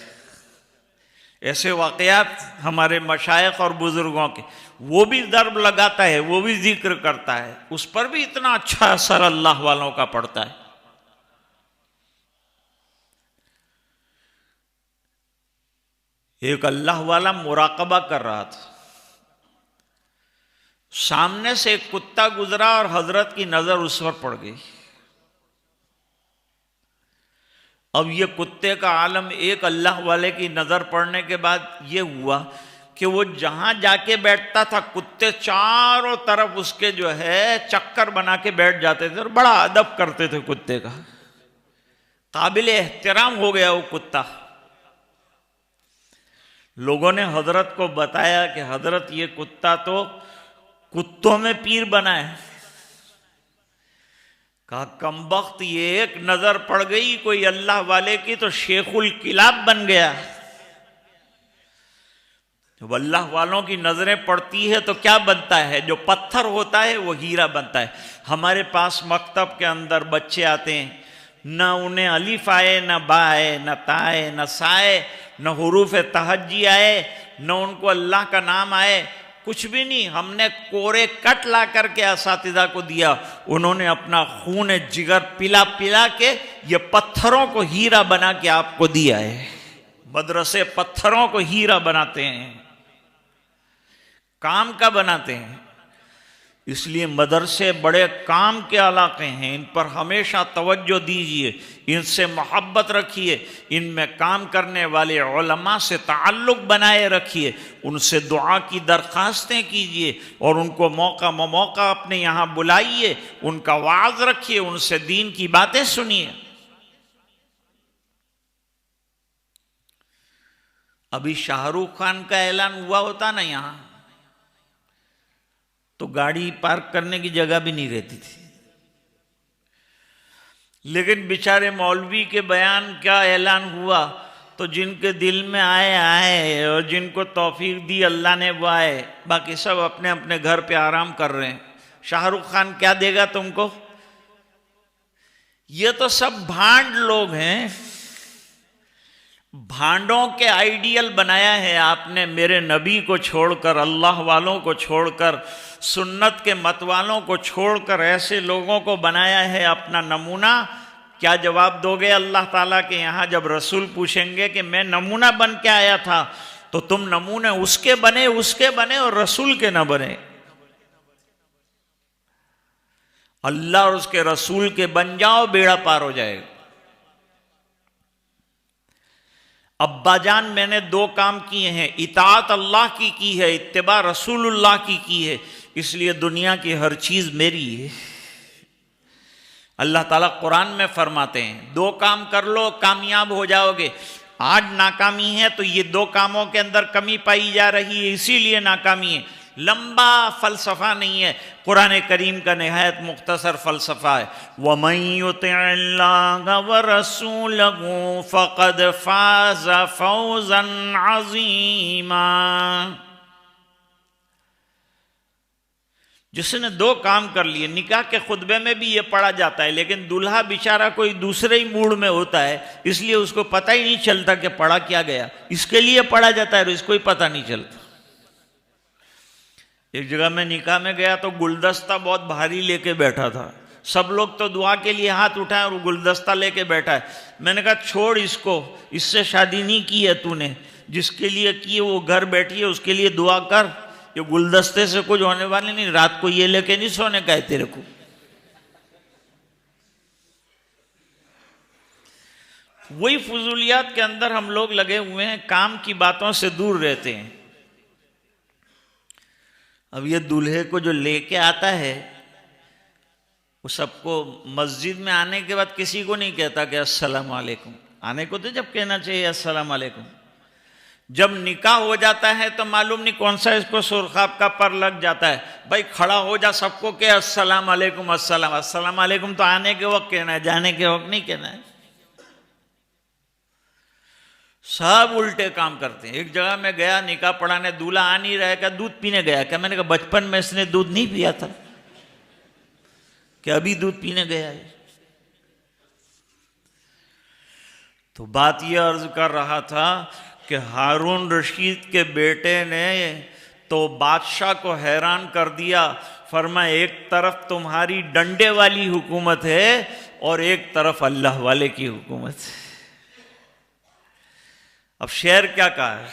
ऐसे वाकयात हमारे मशाइख और बुजुर्गों के, वो भी दर्ब लगाता है, वो भी जिक्र करता है, उस पर भी इतना अच्छा असर अल्लाह वालों का पड़ता है। एक अल्लाह वाला मुराकबा कर रहा था, सामने से एक कुत्ता गुजरा और हजरत की नजर उस पर पड़ गई। अब ये कुत्ते का आलम एक अल्लाह वाले की नजर पड़ने के बाद ये हुआ कि वो जहां जाके बैठता था कुत्ते चारों तरफ उसके जो है चक्कर बना के बैठ जाते थे और बड़ा अदब करते थे कुत्ते का, काबिल एहतराम हो गया वो कुत्ता। लोगों ने हजरत को बताया कि हजरत ये कुत्ता तो कुत्तों में पीर बना है। कहा कमबख्त ये एक नजर पड़ गई कोई अल्लाह वाले की तो शेखुल किलाब बन गया। जब अल्लाह वालों की नजरें पड़ती है तो क्या बनता है? जो पत्थर होता है वो हीरा बनता है। हमारे पास मकतब के अंदर बच्चे आते हैं, न उन्हें अलिफ आए, न बा आए, न ता आए, न सा आए, न हुरूफ तहज्जी आए, न उनको अल्लाह का नाम आए, कुछ भी नहीं। हमने कोरे कट ला करके असातिज़ा को दिया, उन्होंने अपना खून जिगर पिला पिला के ये पत्थरों को हीरा बना के आपको दिया है। मदरसे पत्थरों को हीरा बनाते हैं, काम का बनाते हैं। इसलिए मदरसे बड़े काम के इलाके हैं, इन पर हमेशा तवज्जो दीजिए, इनसे मोहब्बत रखिए, इनमें काम करने वाले उलमा से ताल्लुक़ बनाए रखिए, उनसे दुआ की दरख्वास्तें कीजिए और उनको मौका अपने यहाँ बुलाइए, उनका वाज रखिए, उनसे दीन की बातें सुनिए। अभी शाहरुख खान का ऐलान हुआ होता ना यहाँ, तो गाड़ी पार्क करने की जगह भी नहीं रहती थी। लेकिन बेचारे मौलवी के बयान क्या ऐलान हुआ, तो जिनके दिल में आए और जिनको तौफीक दी अल्लाह ने वो आए, बाकी सब अपने अपने घर पे आराम कर रहे हैं। शाहरुख खान क्या देगा तुमको? ये तो सब भांड लोग हैं, भांडों के आइडियल बनाया है आपने। मेरे नबी को छोड़कर, अल्लाह वालों को छोड़कर, सुन्नत के मत वालों को छोड़कर ऐसे लोगों को बनाया है अपना नमूना। क्या जवाब दोगे अल्लाह ताला के यहाँ जब रसूल पूछेंगे कि मैं नमूना बन के आया था, तो तुम नमूने उसके बने और रसूल के न बने। अल्लाह और उसके रसूल के बन जाओ, बेड़ा पार हो जाएगा। अब्बाजान मैंने 2 काम किए हैं, इताअत अल्लाह की है, इत्तिबा रसूलुल्लाह की है, इसलिए दुनिया की हर चीज मेरी है। अल्लाह ताला कुरान में फरमाते हैं 2 काम कर लो कामयाब हो जाओगे। आज नाकामी है तो ये 2 कामों के अंदर कमी पाई जा रही है, इसीलिए नाकामी है। लंबा फलसफा नहीं है, कुरान करीम का निहायत मुख्तसर फलसफा है। वमन युतिअल्लाह व रसूलहु फक़द फ़ाज़ फ़ौज़न अज़ीमा। जिसने 2 काम कर लिए, निकाह के खुतबे में भी ये पढ़ा जाता है, लेकिन दूल्हा बेचारा कोई दूसरे ही मूड में होता है, इसलिए उसको पता ही नहीं चलता कि पढ़ा क्या गया। इसके लिए पढ़ा जाता है और इसको ही पता नहीं चलता। एक जगह मैं निकाह में गया तो गुलदस्ता बहुत भारी लेके बैठा था, सब लोग तो दुआ के लिए हाथ उठाए और गुलदस्ता लेके बैठा है। मैंने कहा छोड़ इसको, इससे शादी नहीं की है तूने, जिसके लिए की है वो घर बैठी है, उसके लिए दुआ कर। ये गुलदस्ते से कुछ होने वाले नहीं, रात को ये लेके नहीं सोने का है तेरे को। वही फजूलियात के अंदर हम लोग लगे हुए हैं, काम की बातों से दूर रहते हैं। अब ये दूल्हे को जो लेके आता है वो सबको मस्जिद में आने के बाद किसी को नहीं कहता कि अस्सलाम वालेकुम। आने को तो जब कहना चाहिए अस्सलाम वालेकुम। जब निकाह हो जाता है तो मालूम नहीं कौन सा इसको सुरखाब का पर लग जाता है, भाई खड़ा हो जा, सबको के अस्सलाम वालेकुम। अस्सलाम वालेकुम तो आने के वक्त कहना है, जाने के वक्त नहीं कहना है। सब उल्टे काम करते हैं। एक जगह मैं गया निकाह पढ़ाने, दूल्हा आ नहीं रहा है, क्या दूध पीने गया क्या? मैंने कहा बचपन में इसने दूध नहीं पिया था क्या अभी दूध पीने गया है? तो बात यह अर्ज कर रहा था कि हारून रशीद के बेटे ने तो बादशाह को हैरान कर दिया। फरमाया एक तरफ तुम्हारी डंडे वाली हुकूमत है और एक तरफ अल्लाह वाले की हुकूमत है। अब शेर क्या कहा है?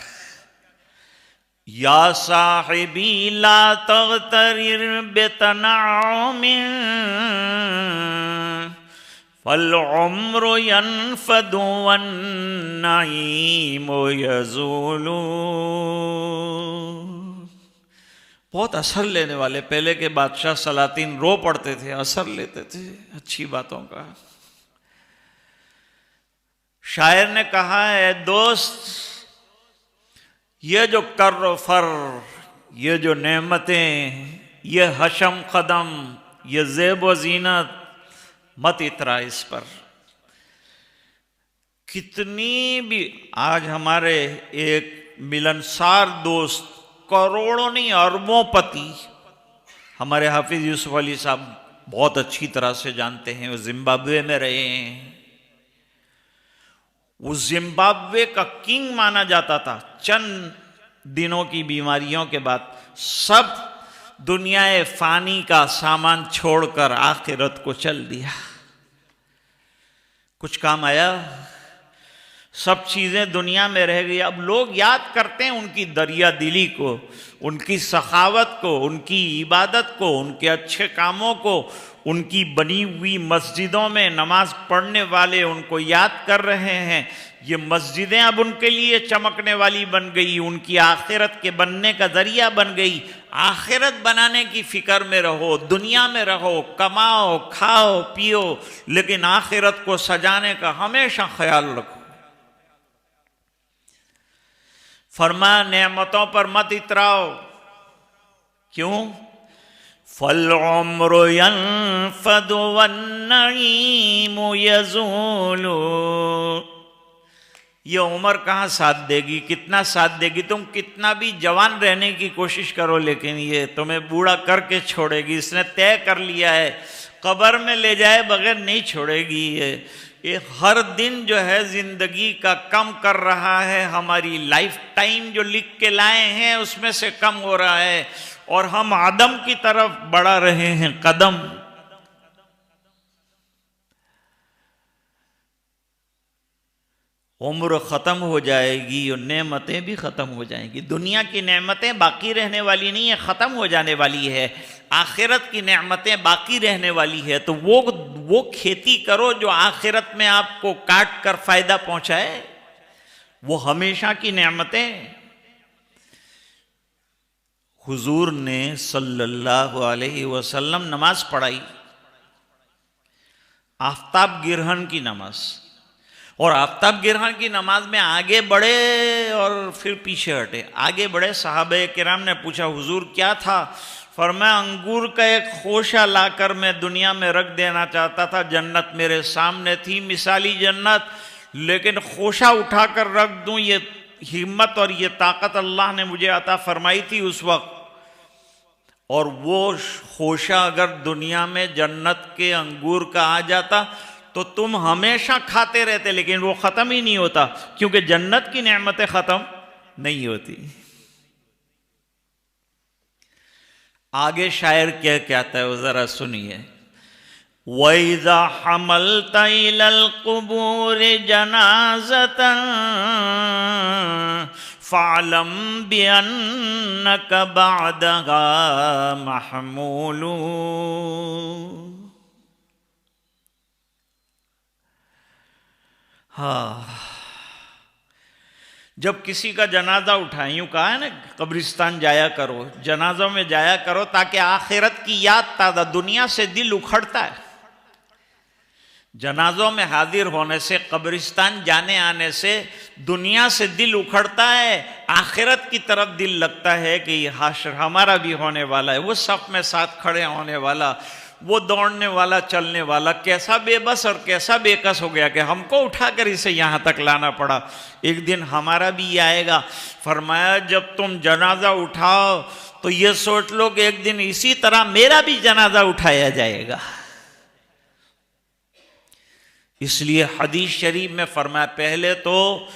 या साहिबी ला तग़तरिर बितनाउमिन फल उम्रु यनफदु वन नईमु यज़ूलु। बहुत असर लेने वाले पहले के बादशाह सलातीन रो पड़ते थे, असर लेते थे अच्छी बातों का। शायर ने कहा है दोस्त ये जो कर्र फर, ये जो नेमतें, ये हशम कदम, ये ज़ेब व ज़ीनत, मत इतरा इस पर। कितनी भी आज हमारे एक मिलनसार दोस्त करोड़ों नहीं अरबों पति हमारे हाफिज यूसुफ अली साहब बहुत अच्छी तरह से जानते हैं, वो जिम्बाब्वे में रहे हैं। वो जिम्बाब्वे का किंग माना जाता था। चंद दिनों की बीमारियों के बाद सब दुनियाए फानी का सामान छोड़कर आखिरत को चल दिया। कुछ काम आया? सब चीज़ें दुनिया में रह गई। अब लोग याद करते हैं उनकी दरिया दिली को, उनकी सखावत को, उनकी इबादत को, उनके अच्छे कामों को, उनकी बनी हुई मस्जिदों में नमाज पढ़ने वाले उनको याद कर रहे हैं। ये मस्जिदें अब उनके लिए चमकने वाली बन गई, उनकी आखिरत के बनने का जरिया बन गई। आखिरत बनाने की फिक्र में रहो, दुनिया में रहो, कमाओ, खाओ, पियो, लेकिन आखिरत को सजाने का हमेशा ख्याल रखो। फरमाया नेमतों पर मत इतराओ। क्यों? फल उम्र यनफदु वन्नईमु यज़ूलु। ये उम्र कहाँ साथ देगी, कितना साथ देगी? तुम कितना भी जवान रहने की कोशिश करो, लेकिन ये तुम्हें बूढ़ा करके छोड़ेगी। इसने तय कर लिया है, कब्र में ले जाए बगैर नहीं छोड़ेगी। ये हर दिन जो है जिंदगी का कम कर रहा है। हमारी लाइफ टाइम जो लिख के लाए हैं उसमें से कम हो रहा है, और हम आदम की तरफ बढ़ा रहे हैं कदम। उम्र ख़त्म हो जाएगी और नेमतें भी ख़त्म हो जाएंगी। दुनिया की नेमतें बाकी रहने वाली नहीं है, ख़त्म हो जाने वाली है। आखिरत की नेमतें बाकी रहने वाली है। तो वो खेती करो जो आखिरत में आपको काट कर फ़ायदा पहुँचाए, वो हमेशा की नेमतें। हुजूर ने सल्लल्लाहु अलैहि वसल्लम नमाज पढ़ाई, आफ्ताब गिरहन की नमाज, और आफ्ताब गिरहन की नमाज में आगे बढ़े और फिर पीछे हटे। आगे बढ़े, सहाबे किराम ने पूछा हुजूर क्या था? फरमाया अंगूर का एक खोशा लाकर मैं दुनिया में रख देना चाहता था, जन्नत मेरे सामने थी, मिसाली जन्नत, लेकिन खोशा उठाकर रख दूं, ये हिम्मत और ये ताकत अल्लाह ने मुझे अता फरमाई थी उस वक्त। और वो खोशा अगर दुनिया में जन्नत के अंगूर का आ जाता तो तुम हमेशा खाते रहते, लेकिन वो ख़त्म ही नहीं होता, क्योंकि जन्नत की नेमतें ख़त्म नहीं होती। आगे शायर क्या कहता है वो ज़रा सुनिए। वइज़ा हमलता इलल क़ुबूर जनाज़तन फ़अलम बिअन्नक बअदहा महमूलू। हाँ, जब किसी का जनाजा उठाए, यूँ कहा है ना कब्रिस्तान जाया करो, जनाजों में जाया करो ताकि आखिरत की याद ताज़ा। दुनिया से दिल उखड़ता है, जनाजों में हाजिर होने से, कब्रिस्तान जाने आने से दुनिया से दिल उखड़ता है, आखिरत की तरफ दिल लगता है कि ये हाशर हमारा भी होने वाला है। वो सफ में साथ खड़े होने वाला, वो दौड़ने वाला, चलने वाला कैसा बेबस और कैसा बेकस हो गया कि हमको उठाकर इसे यहाँ तक लाना पड़ा। एक दिन हमारा भी आएगा। फरमाया जब तुम जनाजा उठाओ तो ये सोच लो कि एक दिन इसी तरह मेरा भी जनाजा उठाया जाएगा। इसलिए हदीस शरीफ में फरमाया, पहले तो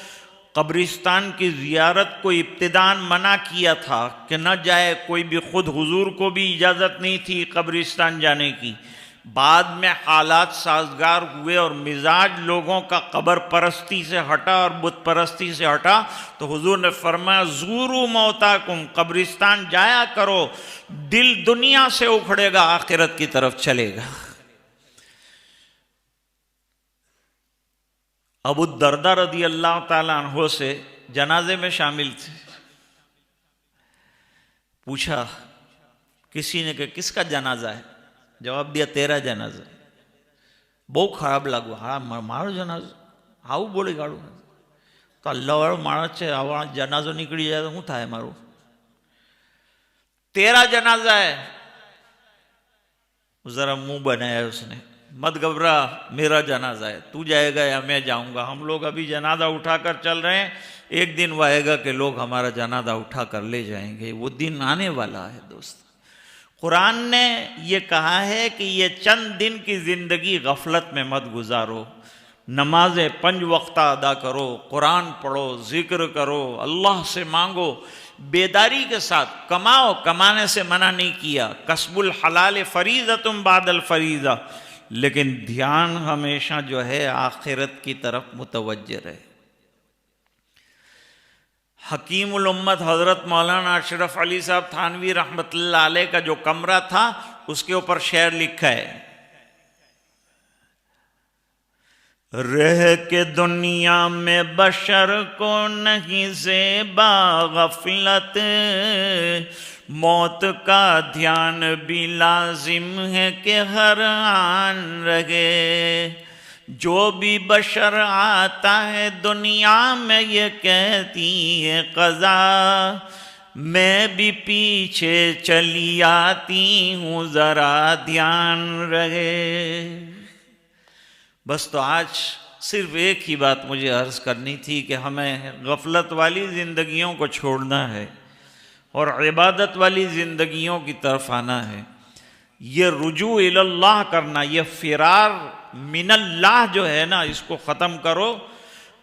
कब्रिस्तान की ज़ियारत को इब्तिदान मना किया था कि न जाए कोई भी, खुद हुजूर को भी इजाज़त नहीं थी कब्रिस्तान जाने की। बाद में हालात साजगार हुए और मिजाज लोगों का कब्र परस्ती से हटा और बुत परस्ती से हटा, तो हुजूर ने फरमाया ज़ूरू मौताकुम, कब्रिस्तान जाया करो, दिल दुनिया से उखड़ेगा, आखिरत की तरफ चलेगा। अबू दरदा रदी अल्लाह ताला अन्हो से जनाजे में शामिल थे। पूछा किसी ने कि किसका जनाजा है? जवाब दिया तेरा जनाजा है। बहुत खराब लागू, हाँ मारो जनाजा, आવું બોલી કાઢું તો અલ્લાહવાળો માણસ છે, આવા જનાજો નીકળી જાય તો શું થાય મારું? तेरा जनाजा है। जरा मुंह बनाया उसने, मत घबरा, मेरा जनाजा है, तू जाएगा या मैं जाऊंगा। हम लोग अभी जनाजा उठाकर चल रहे हैं, एक दिन वो आएगा कि लोग हमारा जनाजा उठाकर ले जाएंगे। वो दिन आने वाला है दोस्त। कुरान ने ये कहा है कि ये चंद दिन की जिंदगी गफलत में मत गुजारो, नमाजें 5 वक्ता अदा करो, कुरान पढ़ो, जिक्र करो, अल्लाह से मांगो, बेदारी के साथ कमाओ, कमाने से मना नहीं किया, कसबुल हलाल फरीज़तुम बादल फरीज़ा, लेकिन ध्यान हमेशा जो है आखिरत की तरफ मुतवज्जह रहे। हकीमुल उम्मत हज़रत मौलाना अशरफ अली साहब थानवी रहमतुल्लाह अलैह का जो कमरा था उसके ऊपर शेर लिखा है, रह के दुनिया में बशर को नहीं से बागफलत, मौत का ध्यान भी लाजिम है कि हर आन रहे। जो भी बशर आता है दुनिया में ये कहती है क़ज़ा, मैं भी पीछे चली आती हूँ ज़रा ध्यान रहे। बस तो आज सिर्फ एक ही बात मुझे अर्ज़ करनी थी कि हमें गफलत वाली ज़िंदगियों को छोड़ना है और इबादत वाली ज़िंदगियों की तरफ आना है। ये रुजू इलल्लाह करना, ये फ़िरार मिनल्लाह जो है ना, इसको ख़त्म करो।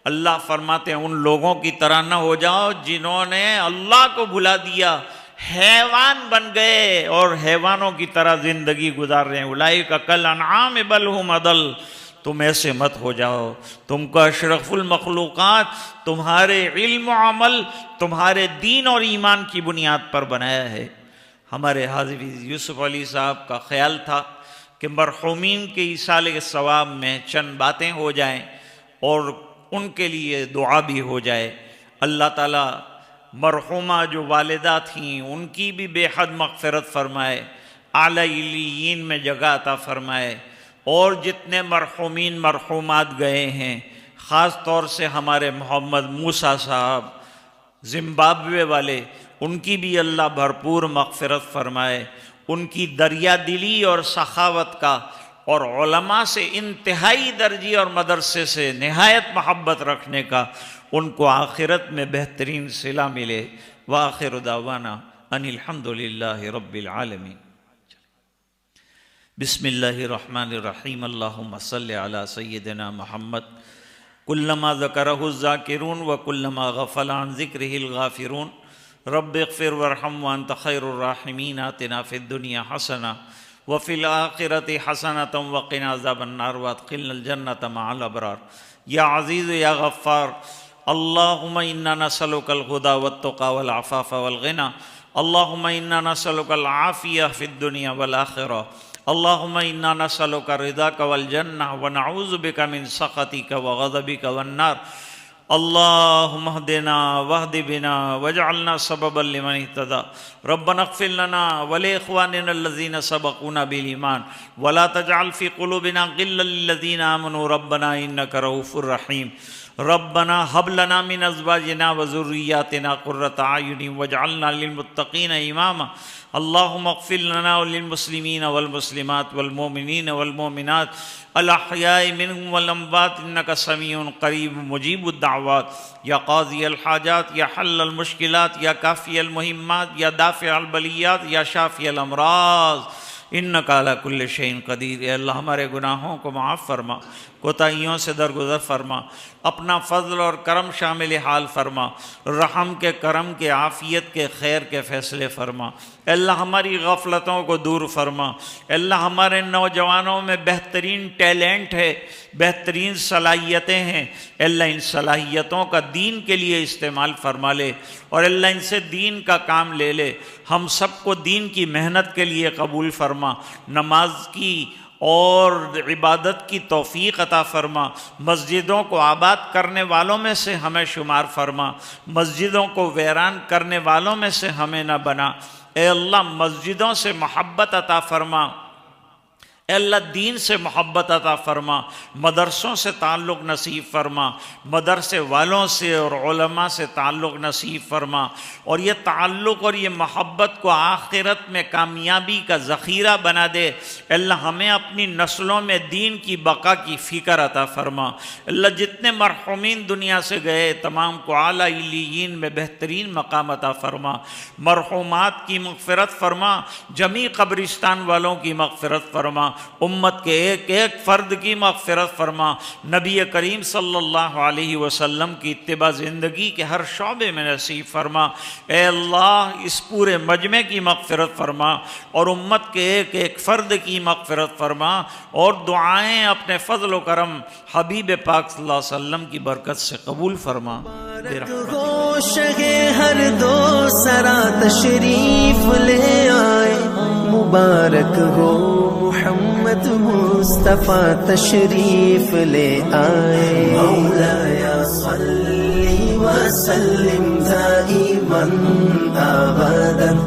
अल्लाह फरमाते हैं उन लोगों की तरह ना हो जाओ जिन्होंने अल्लाह को भुला दिया, हैवान बन गए और हैवानों की तरह ज़िंदगी गुजार रहे हैं। उलाइका कल अनआम बल हुम अदल, तुम ऐसे मत हो जाओ। तुमको अशरफुल मखलूक़ात तुम्हारे इल्म अमल, तुम्हारे दीन और ईमान की बुनियाद पर बनाया है। हमारे हाज़िर यूसुफ अली साहब का ख्याल था कि मरहूमीन के इसाले सवाब में चंद बातें हो जाएं और उनके लिए दुआ भी हो जाए। अल्लाह ताला मरहूमा जो वालिदा थीं उनकी भी बेहद मग़फ़िरत फ़रमाए, आला इल्लियीन में जगह अता फ़रमाए। और जितने मरहूमीन मरहूमात गए हैं, ख़ास तौर से हमारे मोहम्मद मूसा साहब ज़िम्बाब्वे वाले, उनकी भी अल्लाह भरपूर मग़फ़िरत फ़रमाए। उनकी दरिया दिली और सखावत का और उलमा से इंतहाई दर्जी और मदरसे से नहायत मोहब्बत रखने का उनको आखिरत में बेहतरीन सिला मिले। व आखिर दावाना अनिल हम्दुलिल्लाहि रब्बिल आलमीन। बिस्मिल्लाहिर्रहमानिर्रहीम। अल्लाहुम्मा सल्लि अला सय्यिदिना मुहम्मद कुल्लमा ज़करहु ज़ाकिरून व कुल्लमा गफ़ला अन ज़िक्रिहिल गाफ़िरून। रब्बिग़फ़िर वरहम व अन्त ख़ैरुर राहिमीन। आतिना फ़िद दुनिया हसना व फ़िल आख़िरति हसनतम व क़िना अज़ाबन्नार व अदख़िलनल जन्नत मअल अबरार। या अज़ीज़ या गफ़्फ़ार, अल्लाहुम्मा इन्ना नसअलुकल हुदा वत्तुक़ा वल अफ़ाफ़ वल ग़िना। अल्लाहुम्मा इन्ना नसअलुकल आफ़िया फ़िद दुनिया वल आख़िरह। अल्लाहुम्मा इन्ना नसअलुका रिज़ाका वल जन्नह व नऊज़ु बिका मिन सख़तिका व ग़ज़बिका वन्नार। अल्लाहुम्मा हदिना वहदि बिना वजअलना सबबन लिमन इहतदा। रब्बना इग़फ़िर लना व लिइख़वानिना अल्लज़ीना सबक़ूना बिल ईमान व ला तजअल फ़ी क़ुलूबिना ग़िल्लन लिल्लज़ीना आमनू रब्बना इन्नका रऊफ़ुर रहीम। रब्बना हब लना मिन अज़वाजिना व ज़ुर्रिय्यातिना क़ुर्रता अयुनिन वजअलना लिलमुत्तक़ीना इमामा। अल्लाहुम्मा इग़फ़िर लना व लिलमुस्लिमीन वल मुस्लिमात वल मुमिनीन वल मुमिनात अल अहयाइ मिनहुम वल अमवात इन्नका समीउन क़रीब मुजीबुद दाअवात। या क़ाज़ियल हाजात, या हल्लल मुश्किलात, या काफ़ियल मुहिम्मात, या दाफ़िअल बलियात, या शाफ़ियल अमराज़ इन्नका अला कुल्लि शैइन क़दीर। अल्लाह हमारे गुनाहों को माफ़ फरमा, कोताहियों से दरगुज़र फरमा, अपना फ़ज़ल और करम शामिल हाल फरमा, रहम के, करम के, आफ़ियत के, खैर के फ़ैसले फरमा। अल्लाह हमारी गफ़लतों को दूर फरमा। अल्लाह हमारे नौजवानों में बेहतरीन टैलेंट है, बेहतरीन सलाहियतें हैं। अल्लाह इन सलाहियतों का दीन के लिए इस्तेमाल फरमा ले और अल्लाह इनसे दीन का काम ले ले। हम सबको दीन की मेहनत के लिए कबूल फरमा। नमाज की और इबादत की तौफ़ीक़ अता फ़रमा। मस्जिदों को आबाद करने वालों में से हमें शुमार फ़रमा, मस्जिदों को वीरान करने वालों में से हमें न बना। ए अल्लाह मस्जिदों से मोहब्बत अता फ़रमा, अल्लाह दीन से मोहब्बत अता फ़रमा, मदरसों से ताल्लुक़ नसीब फ़रमा, मदरसे वालों से और उलमा से ताल्लुक़ नसीब फ़रमा। और ये ताल्लुक़ और ये मोहब्बत को आखिरत में कामयाबी का ज़ख़ीरा बना दे। अल्लाह हमें अपनी नस्लों में दीन की बका की फ़िक्र अता फ़रमा। अल्लाह जितने मरहूमीन दुनिया से गए तमाम को आला इल्लियीन में बेहतरीन मकाम अता फ़रमा। मरहूमात की मग़फ़िरत फ़रमा, जमी क़ब्रिस्तान वालों की मग़फ़िरत फ़रमा। उम्मत के एक एक फ़र्द की मग़फ़िरत फरमा, नबी करीम सल्लल्लाहु अलैहि वसल्लम की इत्तिबा ज़िंदगी के हर शौबे में नसीब फरमा। ए अल्लाह इस पूरे मजमे की मग़फ़िरत फरमा और उम्मत के एक एक फ़र्द की मग़फ़िरत फरमा और दुआएँ अपने फ़ज़ल व करम हबीब पाक सल्लल्लाहु अलैहि वसल्लम की बरकत से कबूल फरमा। हो शगे हर दो सरा तशरीफ ले आए, मुबारक हो मोहम्मद मुस्तफ़ा तशरीफ ले आए। मौलाया सल्ली व सल्लिम दाइमन अबदन